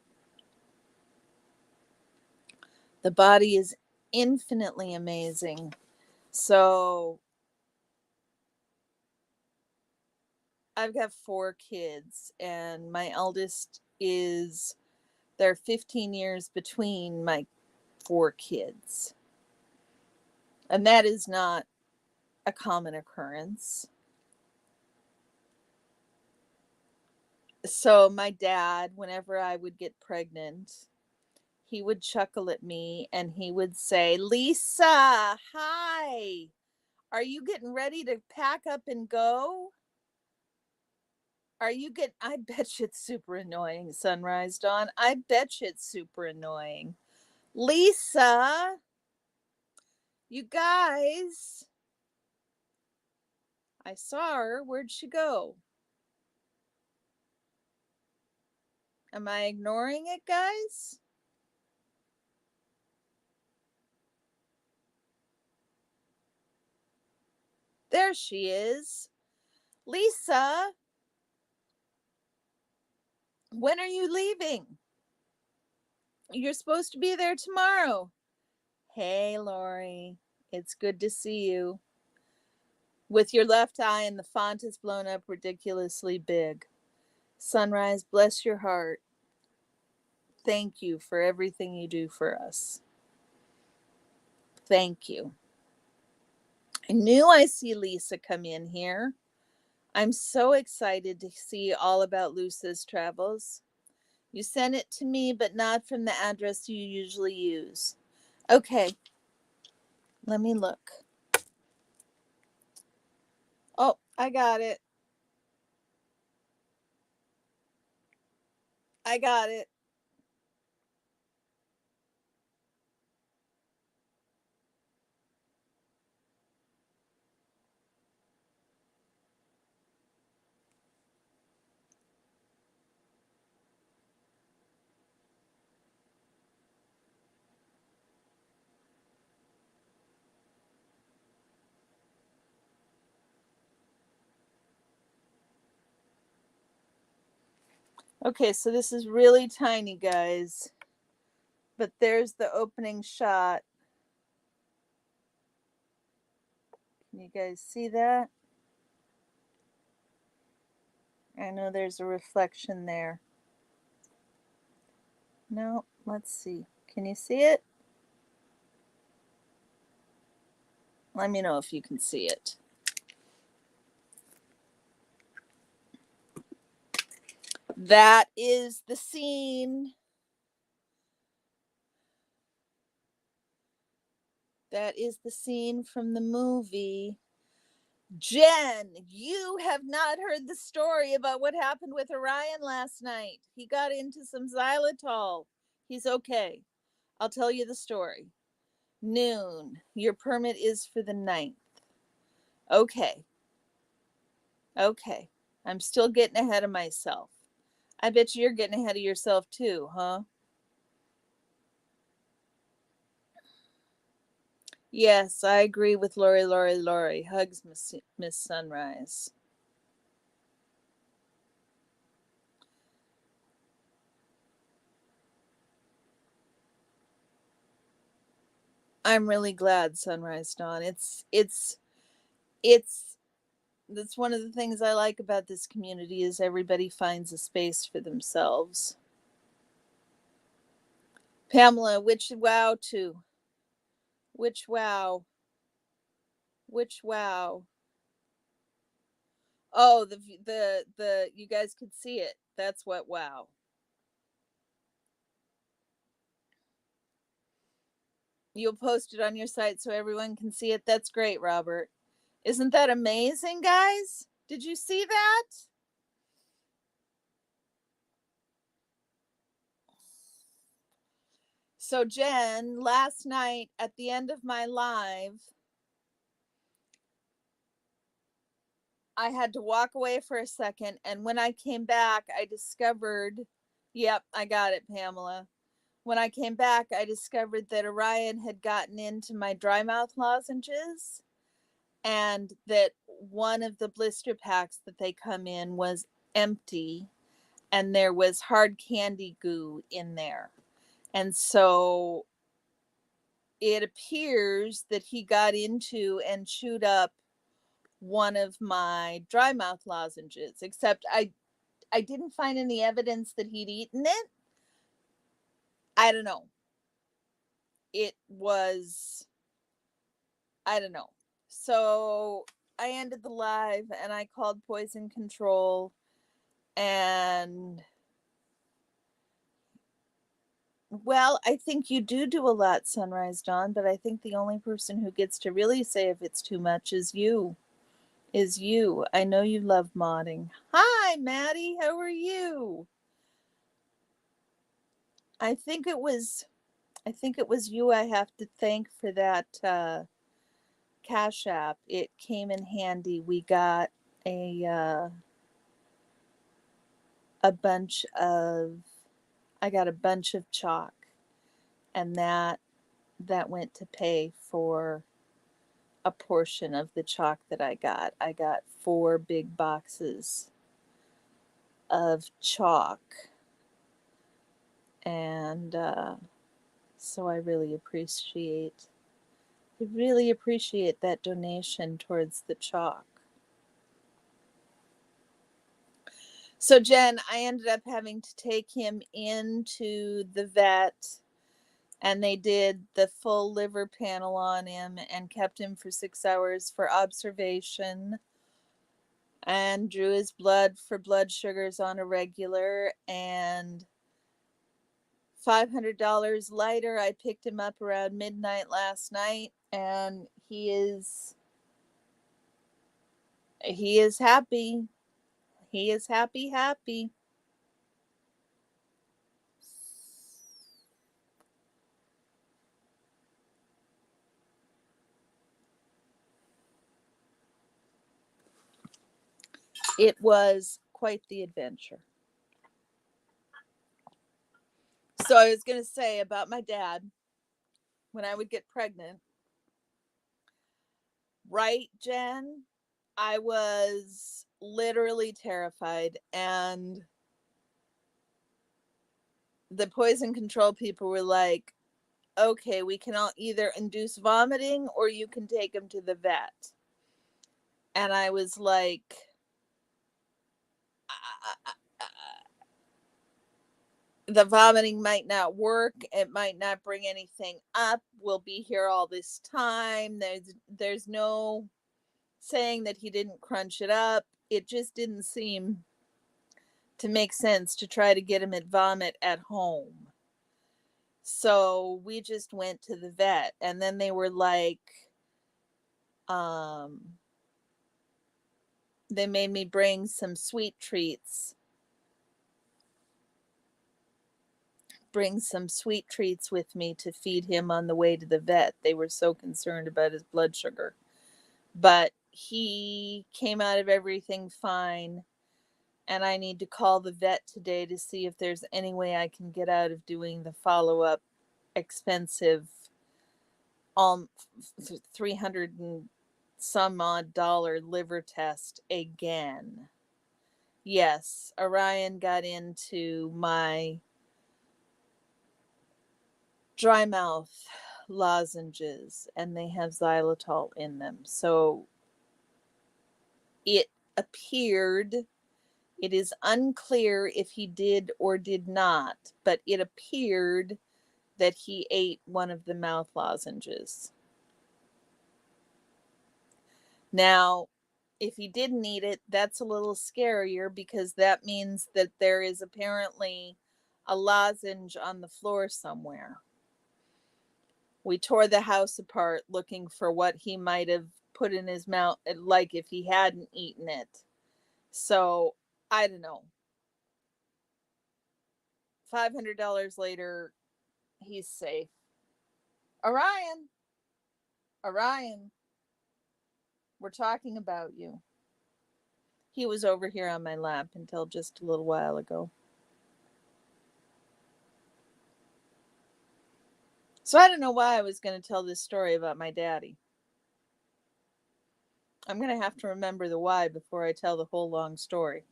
The body is infinitely amazing. So I've got 4 kids, and my eldest is, there are 15 years between my 4 kids. And that is not a common occurrence. So my dad, whenever I would get pregnant, he would chuckle at me and he would say, Lisa, hi. Are you getting ready to pack up and go? I bet you it's super annoying, Sunrise Dawn. I bet you it's super annoying. Lisa, you guys. I saw her. Where'd she go? Am I ignoring it, guys? There she is. Lisa, when are you leaving? You're supposed to be there tomorrow. Hey, Lori. It's good to see you. With your left eye and the font is blown up ridiculously big. Sunrise, bless your heart. Thank you for everything you do for us. Thank you. I knew I see Lisa come in here. I'm so excited to see all about Luce's travels. You sent it to me, but not from the address you usually use. Okay, let me look. Oh, I got it. I got it. Okay, so this is really tiny, guys. But there's the opening shot. Can you guys see that? I know there's a reflection there. No, let's see. Can you see it? Let me know if you can see it. That is the scene. That is the scene from the movie. Jen, you have not heard the story about what happened with Orion last night. He got into some xylitol. He's okay. I'll tell you the story. Noon. Your permit is for the 9th. Okay. Okay. I'm still getting ahead of myself. I bet you're getting ahead of yourself too, huh? Yes, I agree with Lori. Hugs, Miss Sunrise. I'm really glad, Sunrise Dawn. It's that's one of the things I like about this community is everybody finds a space for themselves. Pamela, which wow to? Which wow? Which wow? Oh, the you guys could see it. That's what wow. You'll post it on your site so everyone can see it. That's great, Robert. Isn't that amazing, guys? Did you see that? So, Jen, last night at the end of my live, I had to walk away for a second. And when I came back, I discovered, yep, I got it, Pamela. When I came back, I discovered that Orion had gotten into my dry mouth lozenges and that one of the blister packs that they come in was empty and there was hard candy goo in there. And so it appears that he got into and chewed up one of my dry mouth lozenges, except I didn't find any evidence that he'd eaten it. I don't know. It was, I don't know. So I ended the live and I called poison control, and well, I think you do a lot, Sunrise Dawn, but I think the only person who gets to really say if it's too much is you. I know you love modding. Hi, Maddie. How are you? I think it was you I have to thank for that Cash App. It came in handy. We got a bunch of I got a bunch of chalk, and that went to pay for a portion of the chalk that I got. I got 4 big boxes of chalk, and so I really appreciate that donation towards the chalk. So Jen, I ended up having to take him into the vet, and they did the full liver panel on him and kept him for 6 hours for observation and drew his blood for blood sugars on a regular. And $500 later, I picked him up around midnight last night, and he is happy. He is happy. It was quite the adventure. So I was going to say about my dad, when I would get pregnant, right, Jen? I was literally terrified, and the poison control people were like, okay, we can all either induce vomiting or you can take him to the vet. And I was like, the vomiting might not work. It might not bring anything up. We'll be here all this time. There's no saying that he didn't crunch it up. It just didn't seem to make sense to try to get him at vomit at home. So we just went to the vet, and then they were like, they made me bring some sweet treats. Bring some sweet treats with me to feed him on the way to the vet. They were so concerned about his blood sugar. But he came out of everything fine, and I need to call the vet today to see if there's any way I can get out of doing the follow-up expensive 300 and some odd dollar liver test again. Yes, Orion got into my dry mouth lozenges, and they have xylitol in them. So it appeared, it is unclear if he did or did not, but it appeared that he ate one of the mouth lozenges. Now, if he didn't eat it, that's a little scarier, because that means that there is apparently a lozenge on the floor somewhere. We tore the house apart looking for what he might have put in his mouth, like if he hadn't eaten it. So, I don't know. $500 later, He's safe. Orion, Orion, we're talking about you. He was over here on my lap until just a little while ago. So I don't know why I was going to tell this story about my daddy. I'm going to have to remember the why before I tell the whole long story.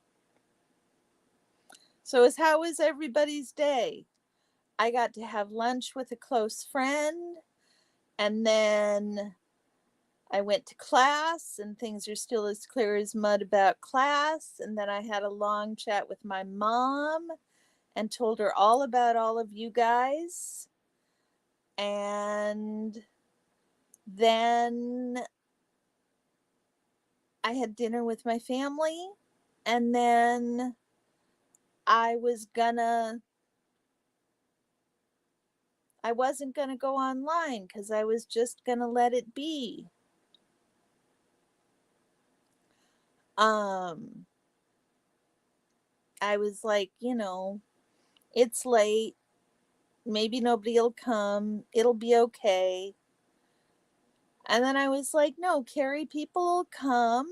So, how was everybody's day? I got to have lunch with a close friend, and then I went to class, and things are still as clear as mud about class. And then I had a long chat with my mom and told her all about all of you guys. And then I had dinner with my family, and then I wasn't gonna go online because I was just gonna let it be. Um, I was like, it's late. Maybe nobody'll come. It'll be okay. And then I was like, no, Carrie, people will come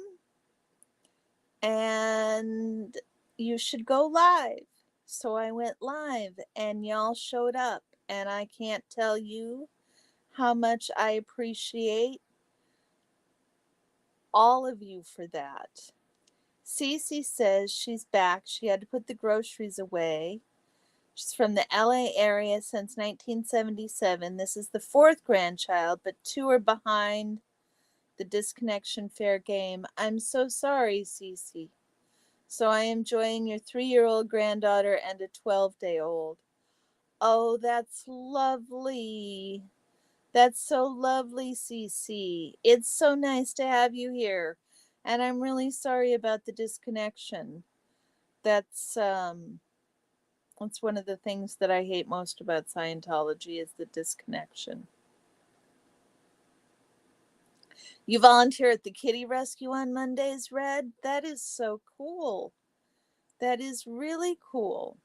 and you should go live. So I went live and y'all showed up. And I can't tell you how much I appreciate all of you for that. Cece says she's back. She had to put the groceries away. She's from the LA area since 1977. This is the fourth grandchild, but two are behind the disconnection fair game. I'm so sorry, Cece. So I am enjoying your 3-year-old granddaughter and a 12-day-old. Oh, that's lovely. That's so lovely, Cece. It's so nice to have you here. And I'm really sorry about the disconnection. That's one of the things that I hate most about Scientology is the disconnection. You volunteer at the kitty rescue on Mondays, Red? That is so cool. That is really cool.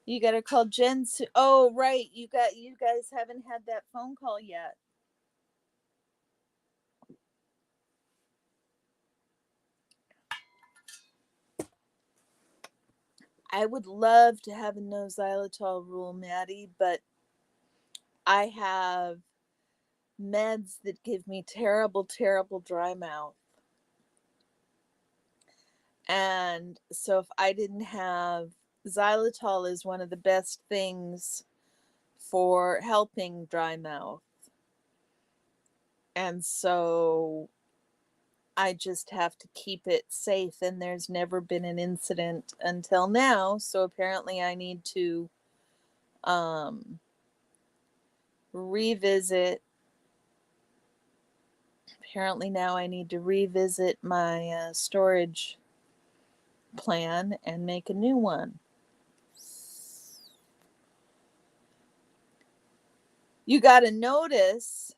You got to call Jen. Oh, right. You guys haven't had that phone call yet. I would love to have a no xylitol rule, Maddie, but I have meds that give me terrible, terrible dry mouth. And so if I didn't have xylitol is one of the best things for helping dry mouth. And so I just have to keep it safe, and there's never been an incident until now. So apparently I need to revisit. Apparently now I need to revisit my storage plan and make a new one. You got to notice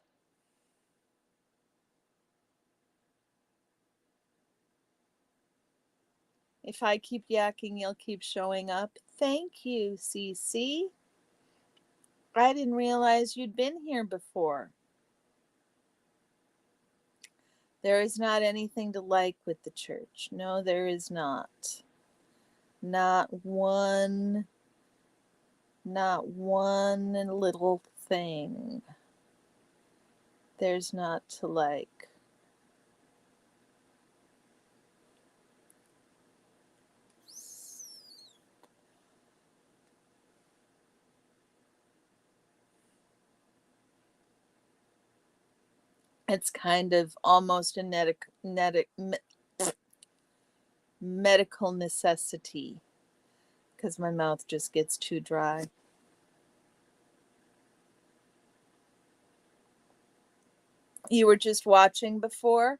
if I keep yakking, you'll keep showing up. Thank you, Cece. I didn't realize you'd been here before. There is not anything to like with the church. No, there is not. Not one little thing. There's not to like. It's kind of almost a medical necessity because my mouth just gets too dry. You were just watching before?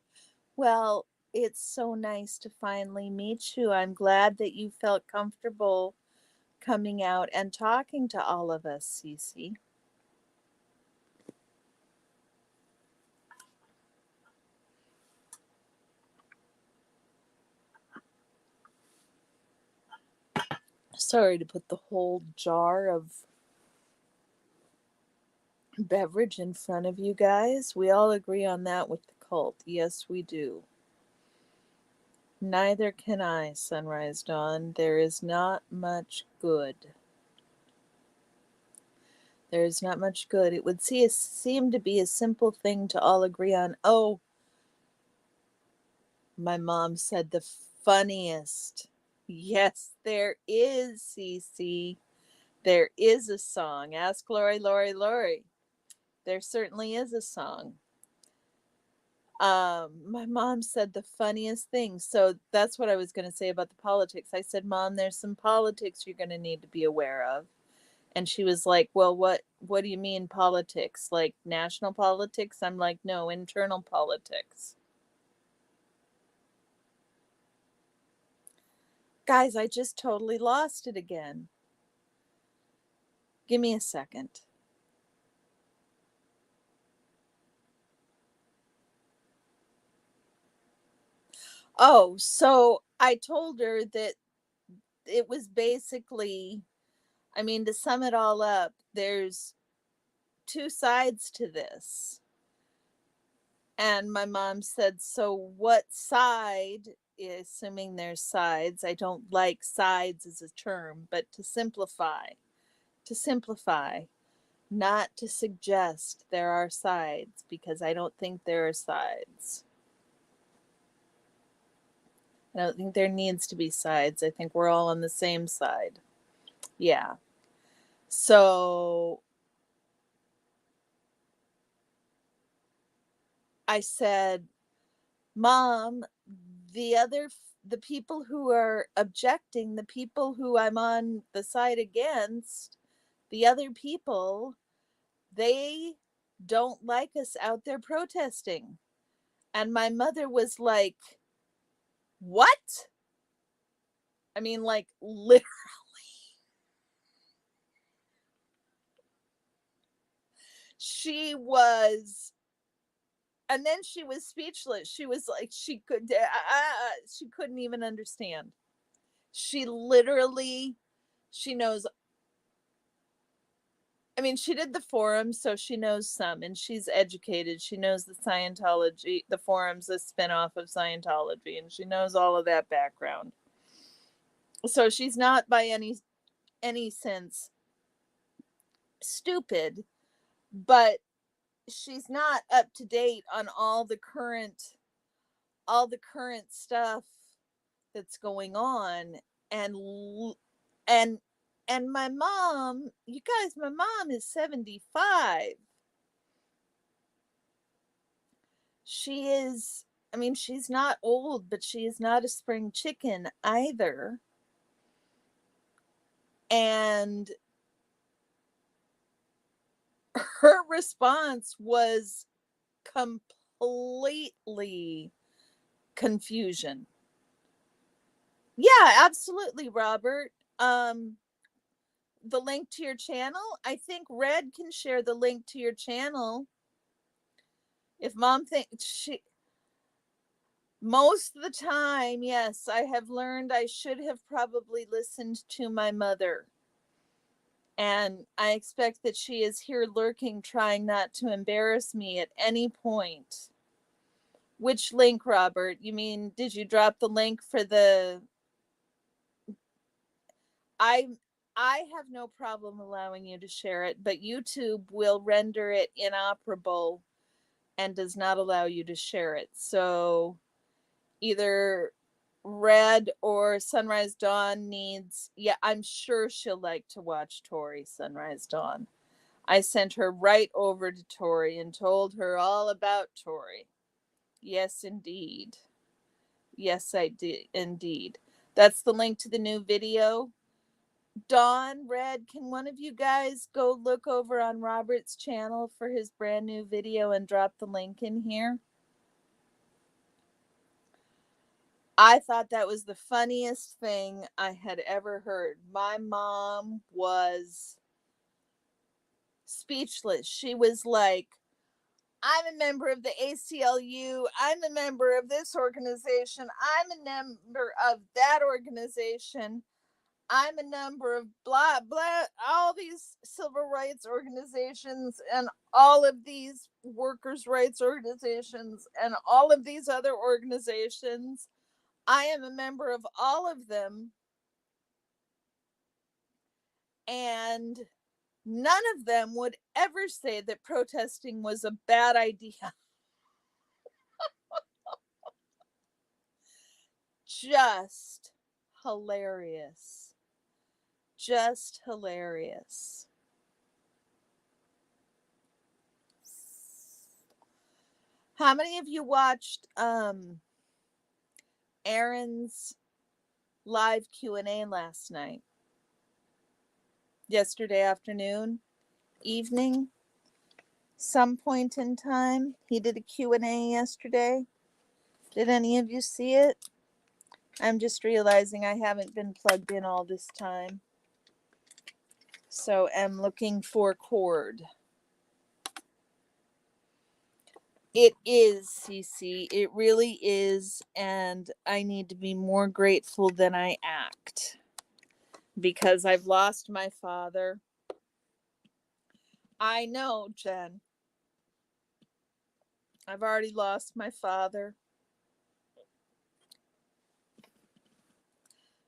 Well, it's so nice to finally meet you. I'm glad that you felt comfortable coming out and talking to all of us, Cece. Sorry to put the whole jar of beverage in front of you guys. We all agree on that with the cult. Yes, we do. Neither can I, Sunrise Dawn. There is not much good. There is not much good. It would seem to be a simple thing to all agree on. Oh, my mom said the funniest. Yes, there is, Cece. There is a song. Ask Lori, Lori, Lori. There certainly is a song. My mom said the funniest thing. So that's what I was going to say about the politics. I said, Mom, there's some politics you're going to need to be aware of. And she was like, well, what do you mean politics? Like national politics? I'm like, no, internal politics. Guys, I just totally lost it again. Give me a second. Oh, so I told her that it was basically, I mean, to sum it all up, there's two sides to this. And my mom said, so what side, assuming there's sides, I don't like sides as a term, but to simplify, not to suggest there are sides, because I don't think there are sides. I don't think there needs to be sides. I think we're all on the same side. Yeah. So I said, Mom, the people who are objecting, the people who I'm on the side against, the other people, they don't like us out there protesting. And my mother was like, what? I mean, like, literally. She was, and then she was speechless. She was like, she couldn't even understand. She literally, she knows, I mean, she did the forums, so she knows some, and she's educated. She knows the Scientology, the forums, a spinoff of Scientology, and she knows all of that background. So she's not by any sense stupid, but she's not up to date on all the current stuff that's going on. And and my mom, you guys, my mom is 75. She is, I mean, she's not old, but she is not a spring chicken either. And her response was completely confusion. Yeah, absolutely, Robert. The link to your channel, I think Red can share the link to your channel. If mom thinks she, most of the time, yes, I have learned I should have probably listened to my mother. And I expect that she is here lurking, trying not to embarrass me at any point. Which link, Robert? You mean, did you drop the link for the... I have no problem allowing you to share it, but YouTube will render it inoperable and does not allow you to share it. So either Red or Sunrise Dawn needs, yeah, I'm sure she'll like to watch Tori, Sunrise Dawn. I sent her right over to Tori and told her all about Tori. Yes, indeed. Yes, I did, indeed. That's the link to the new video. Dawn, Red, can one of you guys go look over on Robert's channel for his brand new video and drop the link in here? I thought that was the funniest thing I had ever heard. My mom was speechless. She was like, I'm a member of the ACLU. I'm a member of this organization. I'm a member of that organization. I'm a number of blah blah, all these civil rights organizations and all of these workers' rights organizations and all of these other organizations. I am a member of all of them, and none of them would ever say that protesting was a bad idea. Just hilarious. Just hilarious. How many of you watched Aaron's live Q&A last night? Yesterday afternoon, evening, some point in time. He did a Q&A yesterday. Did any of you see it? I'm just realizing I haven't been plugged in all this time. So I'm looking for cord. It is, Cece. It really is. And I need to be more grateful than I act. Because I've lost my father. I know, Jen. I've already lost my father.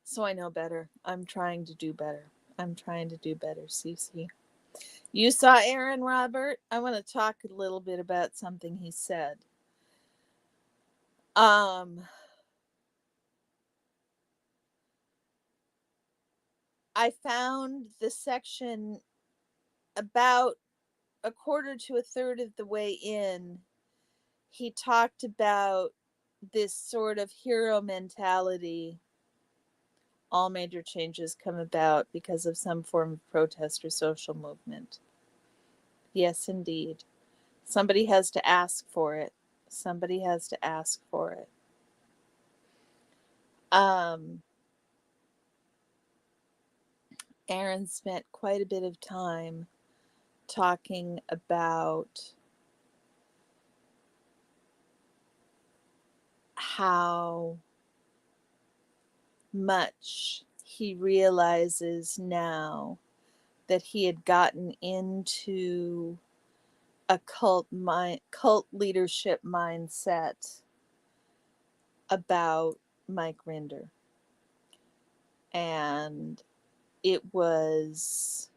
So I know better. I'm trying to do better. I'm trying to do better, Cece. You saw Aaron, Robert? I want to talk a little bit about something he said. I found the section about a quarter to a third of the way in. He talked about this sort of hero mentality. All major changes come about because of some form of protest or social movement. Yes, indeed. Somebody has to ask for it. Somebody has to ask for it. Aaron spent quite a bit of time talking about how much he realizes now that he had gotten into a cult leadership mindset about Mike Rinder. And it was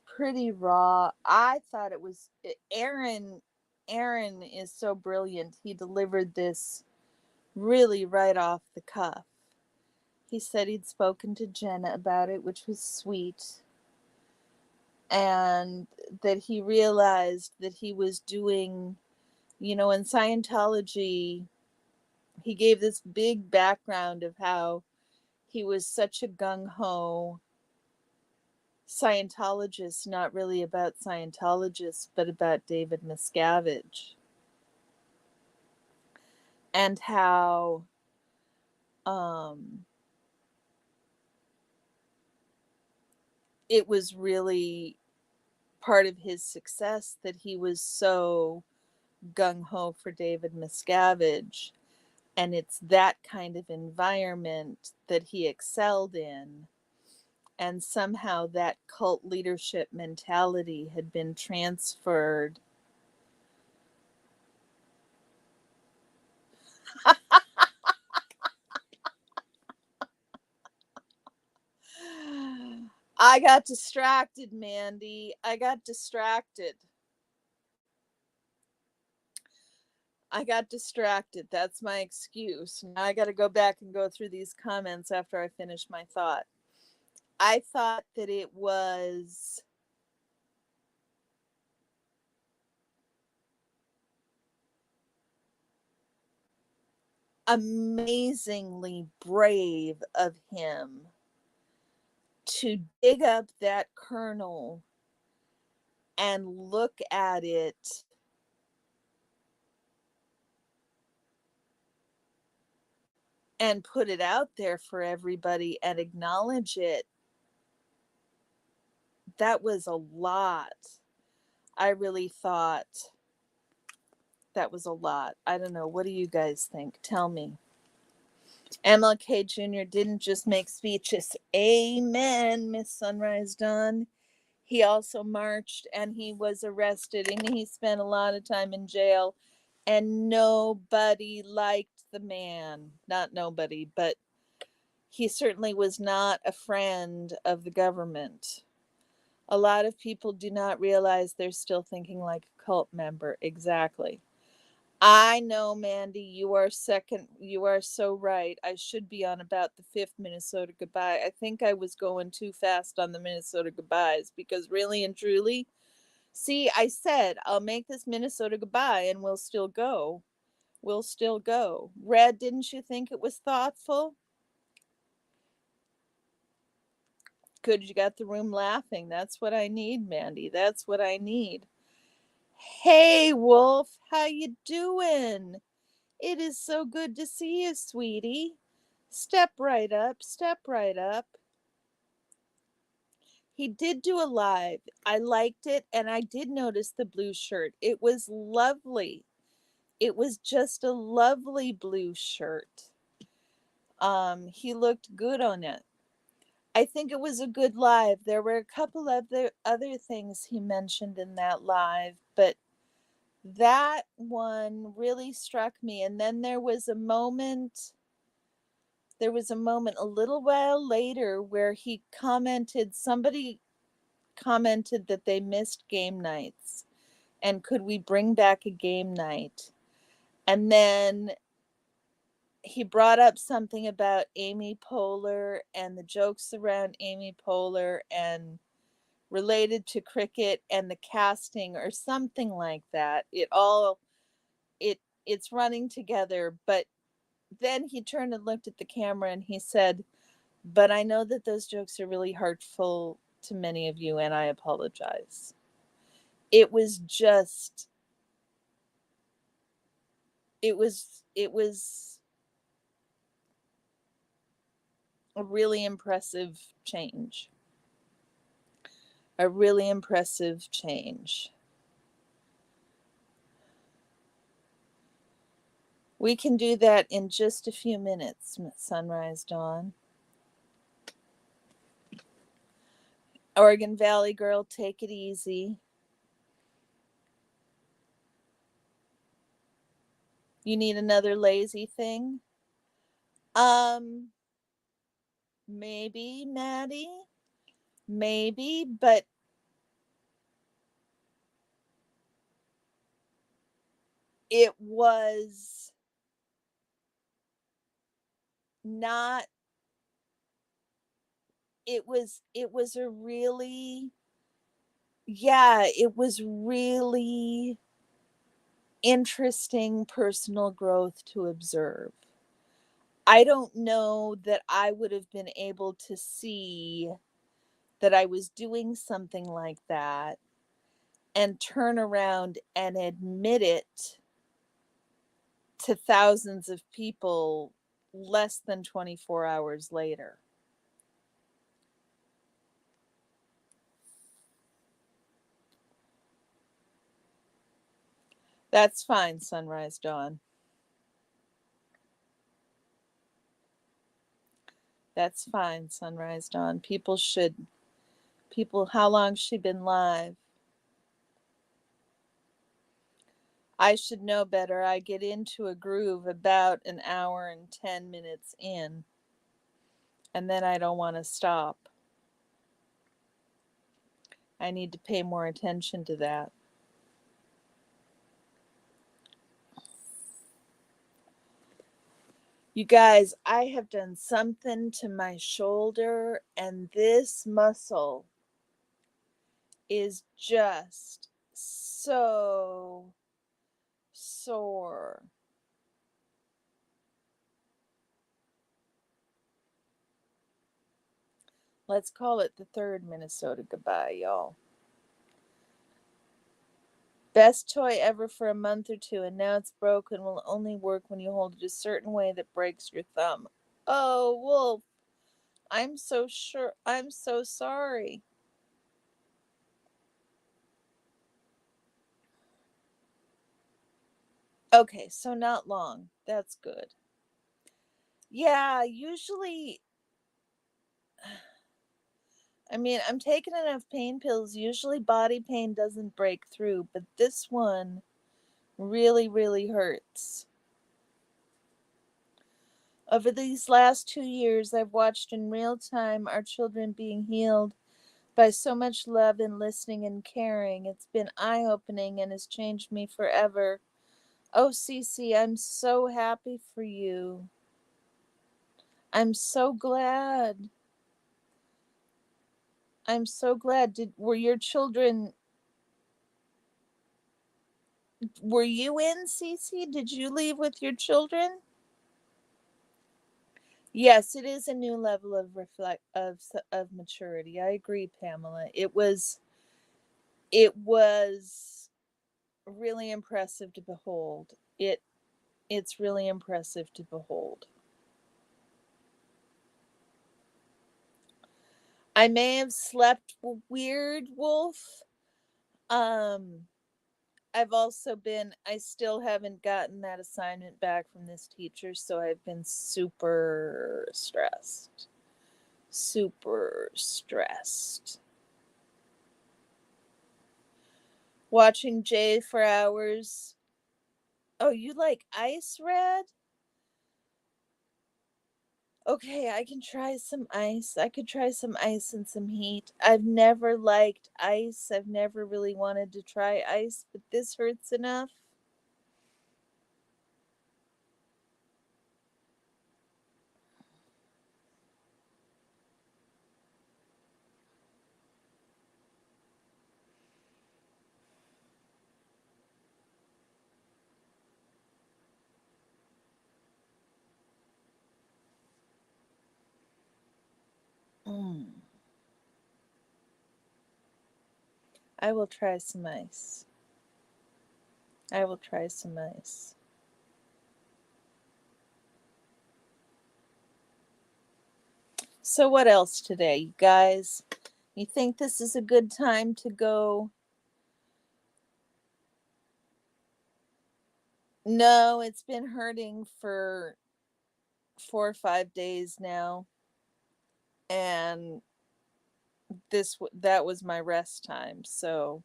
pretty raw. I thought it was Aaron is so brilliant. He delivered this really right off the cuff. He said he'd spoken to Jenna about it, which was sweet. And that he realized that he was doing, in Scientology, he gave this big background of how he was such a gung-ho Scientologist, not really about Scientologists, but about David Miscavige. And how it was really part of his success that he was so gung-ho for David Miscavige. And it's that kind of environment that he excelled in. And somehow that cult leadership mentality had been transferred. I got distracted, Mandy. I got distracted. That's my excuse. Now I got to go back and go through these comments after I finish my thought. I thought that it was amazingly brave of him to dig up that kernel and look at it and put it out there for everybody and acknowledge it. That was a lot. I really thought that was a lot. I don't know. What do you guys think? Tell me. MLK Jr. didn't just make speeches. Amen, Miss Sunrise Dawn. He also marched and he was arrested and he spent a lot of time in jail. And nobody liked the man. Not nobody, but he certainly was not a friend of the government. A lot of people do not realize they're still thinking like a cult member. Exactly. I know, Mandy, you are second. You are so right. I should be on about the fifth Minnesota goodbye. I think I was going too fast on the Minnesota goodbyes because really and truly, see, I said I'll make this Minnesota goodbye and we'll still go. We'll still go. Red, didn't you think it was thoughtful? Good, you got the room laughing. That's what I need, Mandy. That's what I need. Hey, Wolf, how you doing? It is so good to see you, sweetie. Step right up, step right up. He did do a live. I liked it, and I did notice the blue shirt. It was lovely. It was just a lovely blue shirt. He looked good on it. I think it was a good live. There were a couple of other things he mentioned in that live, but that one really struck me. And then there was a moment a little while later where somebody commented that they missed game nights and could we bring back a game night? And then he brought up something about Amy Poehler and the jokes around Amy Poehler and related to cricket and the casting or something like that. It's running together, but then he turned and looked at the camera and he said, "But I know that those jokes are really hurtful to many of you and I apologize." It was just it was a really impressive change. A really impressive change. We can do that in just a few minutes, Sunrise Dawn. Oregon Valley girl, take it easy. You need another lazy thing? Maybe, Maddie. Maybe, but it was not it was a really it was really interesting personal growth to observe. I don't know that I would have been able to see that I was doing something like that and turn around and admit it to thousands of people less than 24 hours later. That's fine, Sunrise Dawn. That's fine, Sunrise Dawn. How long's she been live? I should know better. I get into a groove about an hour and 10 minutes in, and then I don't want to stop. I need to pay more attention to that. You guys, I have done something to my shoulder, and this muscle is just so sore. Let's call it the third Minnesota goodbye, y'all. Best toy ever for a month or two, and now it's broken. Will only work when you hold it a certain way that breaks your thumb. Oh, Wolf, I'm so sure. I'm so sorry. Okay, so not long. That's good. Yeah, usually, I mean, I'm taking enough pain pills. Usually body pain doesn't break through, but this one really, really hurts. Over these last 2 years, I've watched in real time our children being healed by so much love and listening and caring. It's been eye opening and has changed me forever. Oh, Cece, I'm so happy for you. I'm so glad. I'm so glad. Were your children, were you in, Cece? Did you leave with your children? Yes, it is a new level of of maturity. I agree, Pamela. It was really impressive to behold. It's really impressive to behold. I may have slept weird, Wolf. Um I still haven't gotten that assignment back from this teacher, so I've been super stressed. Super stressed. Watching Jay for hours. Oh, you like ice, Red? Okay, I can try some ice. I could try some ice and some heat. I've never liked ice. I've never really wanted to try ice, but this hurts enough. Mm. I will try some ice. I will try some ice. So, what else today, you guys? You think this is a good time to go? No, it's been hurting for 4 or 5 days now, and that was my rest time. So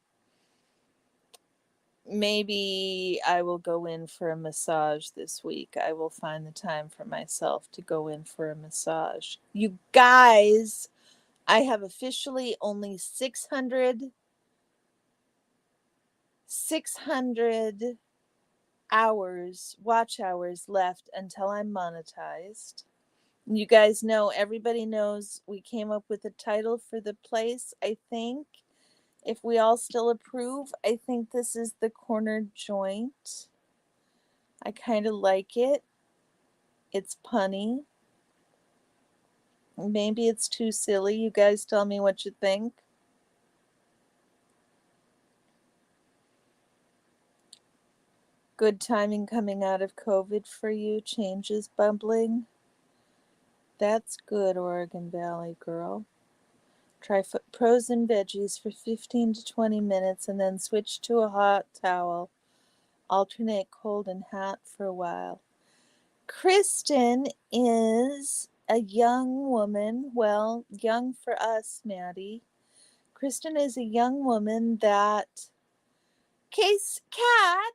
maybe I will go in for a massage this week. I will find the time for myself to go in for a massage. You guys, I have officially only 600 hours, watch hours left until I'm monetized. You guys know, everybody knows we came up with a title for the place, I think. If we all still approve, I think this is the corner joint. I kind of like it. It's punny. Maybe it's too silly. You guys tell me what you think. Good timing coming out of COVID for you. Changes bubbling. That's good, Oregon Valley girl. Try frozen veggies for 15 to 20 minutes and then switch to a hot towel. Alternate cold and hot for a while. Kristen is a young woman. Well, young for us, Maddie. Kristen is a young woman that. Case Cat?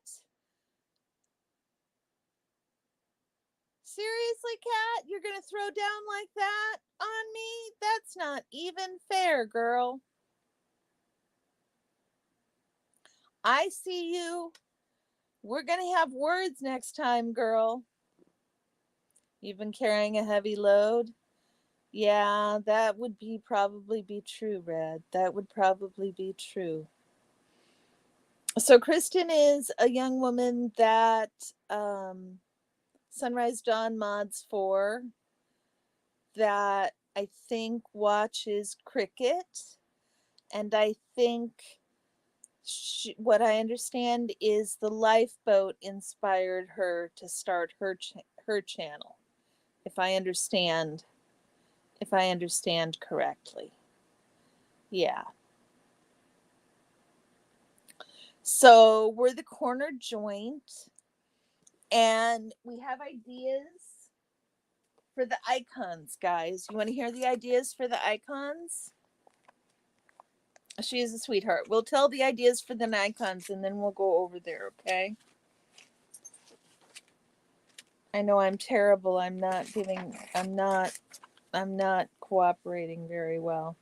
Seriously, Cat? You're gonna throw down like that on me? That's not even fair, girl. I see you. We're gonna have words next time, girl. You've been carrying a heavy load? Yeah, that would be probably be true, Red. That would probably be true. So Kristen is a young woman that Sunrise Dawn mods for, that I think watches cricket, and I think what I understand is the lifeboat inspired her to start her channel. If I understand, if I understand correctly, yeah. So we're the corner joint, and we have ideas. for the icons, guys. You want to hear the ideas for the icons? She is a sweetheart. We'll tell the ideas for the icons and then we'll go over there, okay? I know I'm terrible. I'm not cooperating very well.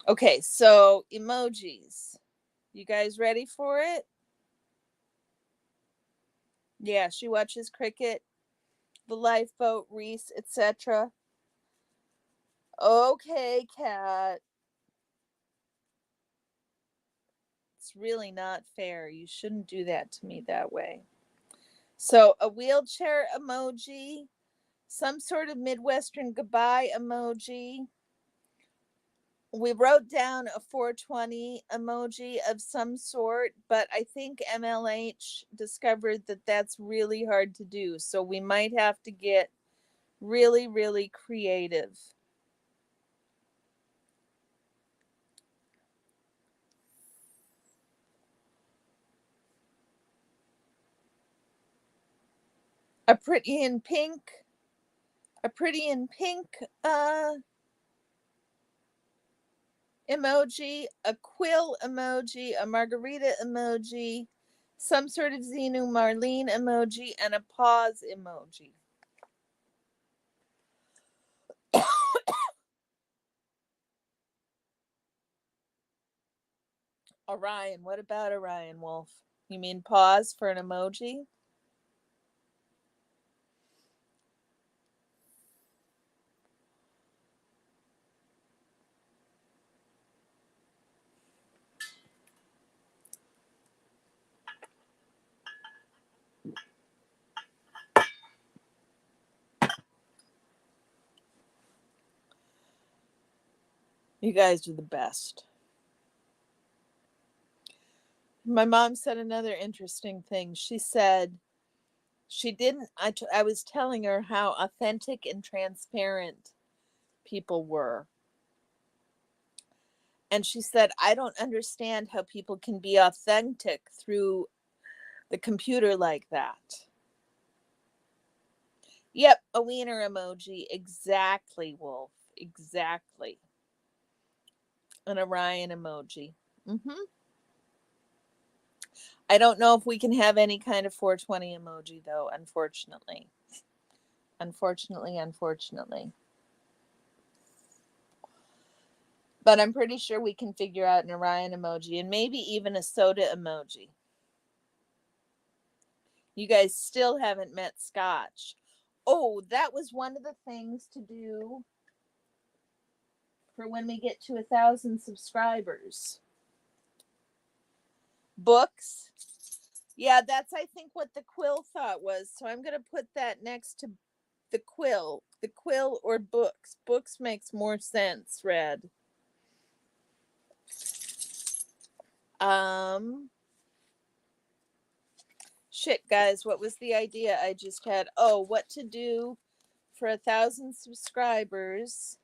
Okay, so emojis. You guys ready for it? Yeah, she watches cricket, the lifeboat, Reese, etc. Okay, Kat. It's really not fair. You shouldn't do that to me that way. So, a wheelchair emoji, some sort of Midwestern goodbye emoji. We wrote down a 420 emoji of some sort, but I think MLH discovered that that's really hard to do. So, we might have to get really, really creative. A pretty in pink emoji, a quill emoji, a margarita emoji, some sort of Xenu Marlene emoji, and a pause emoji. Orion, what about Orion Wolf? You mean pause for an emoji? You guys are the best. My mom said another interesting thing. She said she didn't, I was telling her how authentic and transparent people were. And she said, I don't understand how people can be authentic through the computer like that. Yep, a wiener emoji. Exactly, Wolf. Exactly. An Orion emoji. I don't know if we can have any kind of 420 emoji, though, unfortunately. Unfortunately. But I'm pretty sure we can figure out an Orion emoji and maybe even a soda emoji. You guys still haven't met Scotch. Oh, that was one of the things to do for when we get to 1,000 subscribers. Books. Yeah, that's, I think, what the quill thought was. So I'm going to put that next to the quill. The quill or books. Books makes more sense, Red. Shit, guys, what was the idea I just had? Oh, what to do for 1,000 subscribers.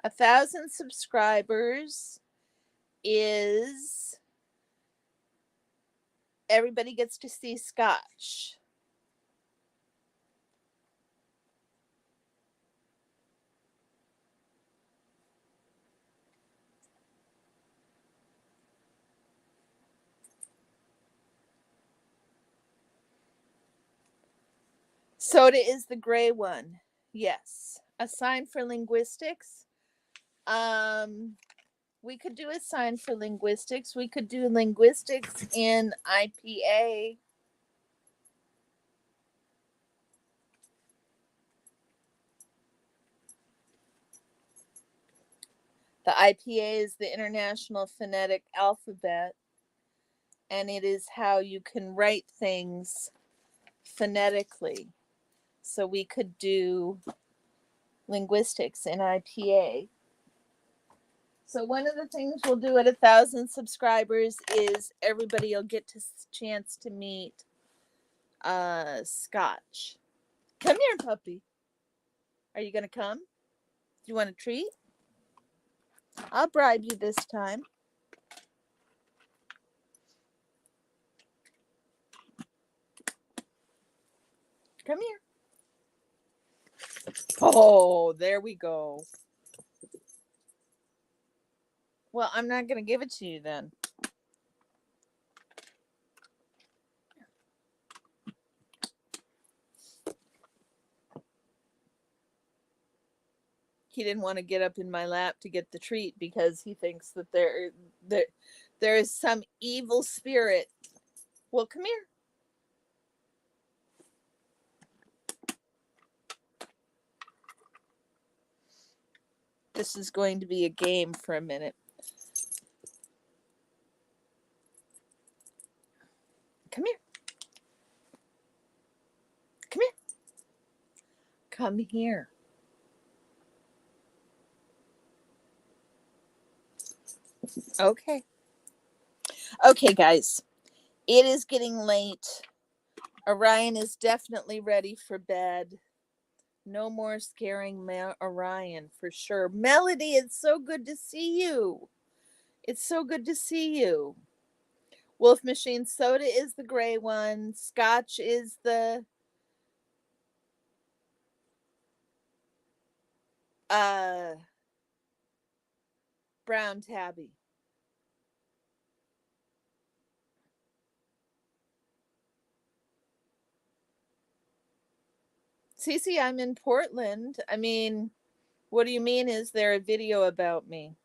1,000 subscribers is everybody gets to see Scotch. Soda is the gray one. Yes. A sign for linguistics. We could do a sign for linguistics. We could do linguistics in IPA. The IPA is the International Phonetic Alphabet, and it is how you can write things phonetically. So we could do linguistics in IPA. So one of the things we'll do at 1,000 subscribers is everybody will get a chance to meet Scotch. Come here, puppy. Are you gonna come? Do you want a treat? I'll bribe you this time. Come here. Oh, there we go. Well, I'm not going to give it to you then. He didn't want to get up in my lap to get the treat because he thinks that there is some evil spirit. Well, come here. This is going to be a game for a minute. Come here. Come here. Come here. Okay. Okay, guys. It is getting late. Orion is definitely ready for bed. No more scaring Orion for sure. Melody, it's so good to see you. It's so good to see you. Wolf Machine Soda is the gray one. Scotch is the brown tabby. Cece, I'm in Portland. I mean, what do you mean? Is there a video about me?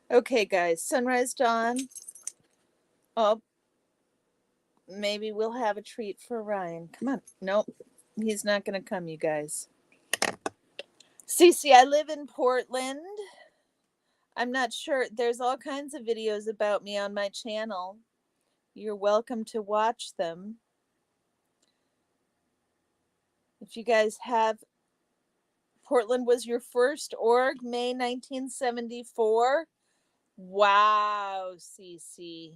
Okay, guys. Sunrise Dawn. Oh, maybe we'll have a treat for Ryan. Come on. Nope. He's not going to come, you guys. Cece, I live in Portland. I'm not sure. There's all kinds of videos about me on my channel. You're welcome to watch them. If you guys have, Portland was your first org, May 1974. Wow, Cece.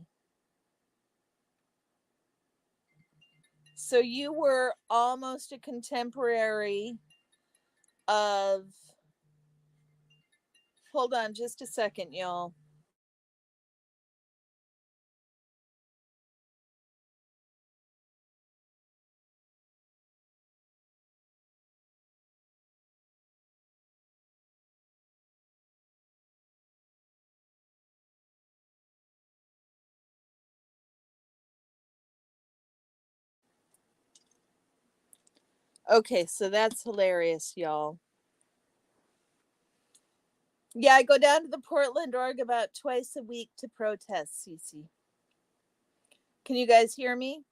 So you were almost a contemporary of, hold on just a second, y'all. Okay, so that's hilarious, y'all. Yeah, I go down to the Portland org about twice a week to protest, Cece. Can you guys hear me?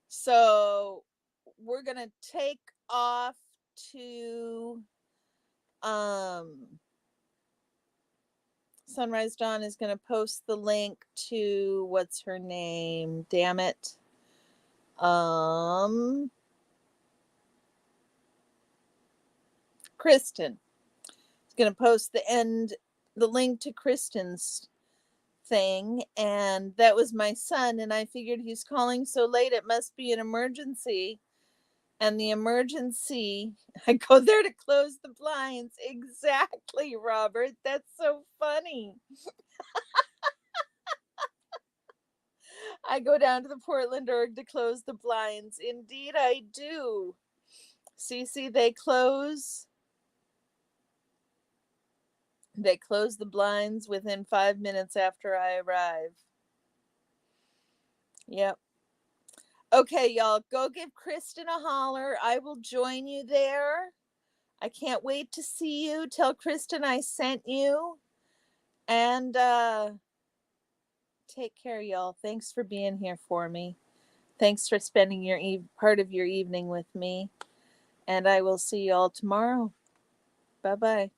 So we're going to take off to Sunrise Dawn is going to post the link to what's her name? Damn it. Kristen. Is going to post the link to Kristen's thing, and that was my son, and I figured he's calling so late it must be an emergency. And the emergency, I go there to close the blinds. Exactly, Robert. That's so funny. I go down to the Portland org to close the blinds. Indeed, I do. Cece, they close the blinds within 5 minutes after I arrive. Yep. Okay, y'all, go give Kristen a holler. I will join you there. I can't wait to see you. Tell Kristen I sent you. And take care, y'all. Thanks for being here for me. Thanks for spending your part of your evening with me. And I will see y'all tomorrow. Bye-bye.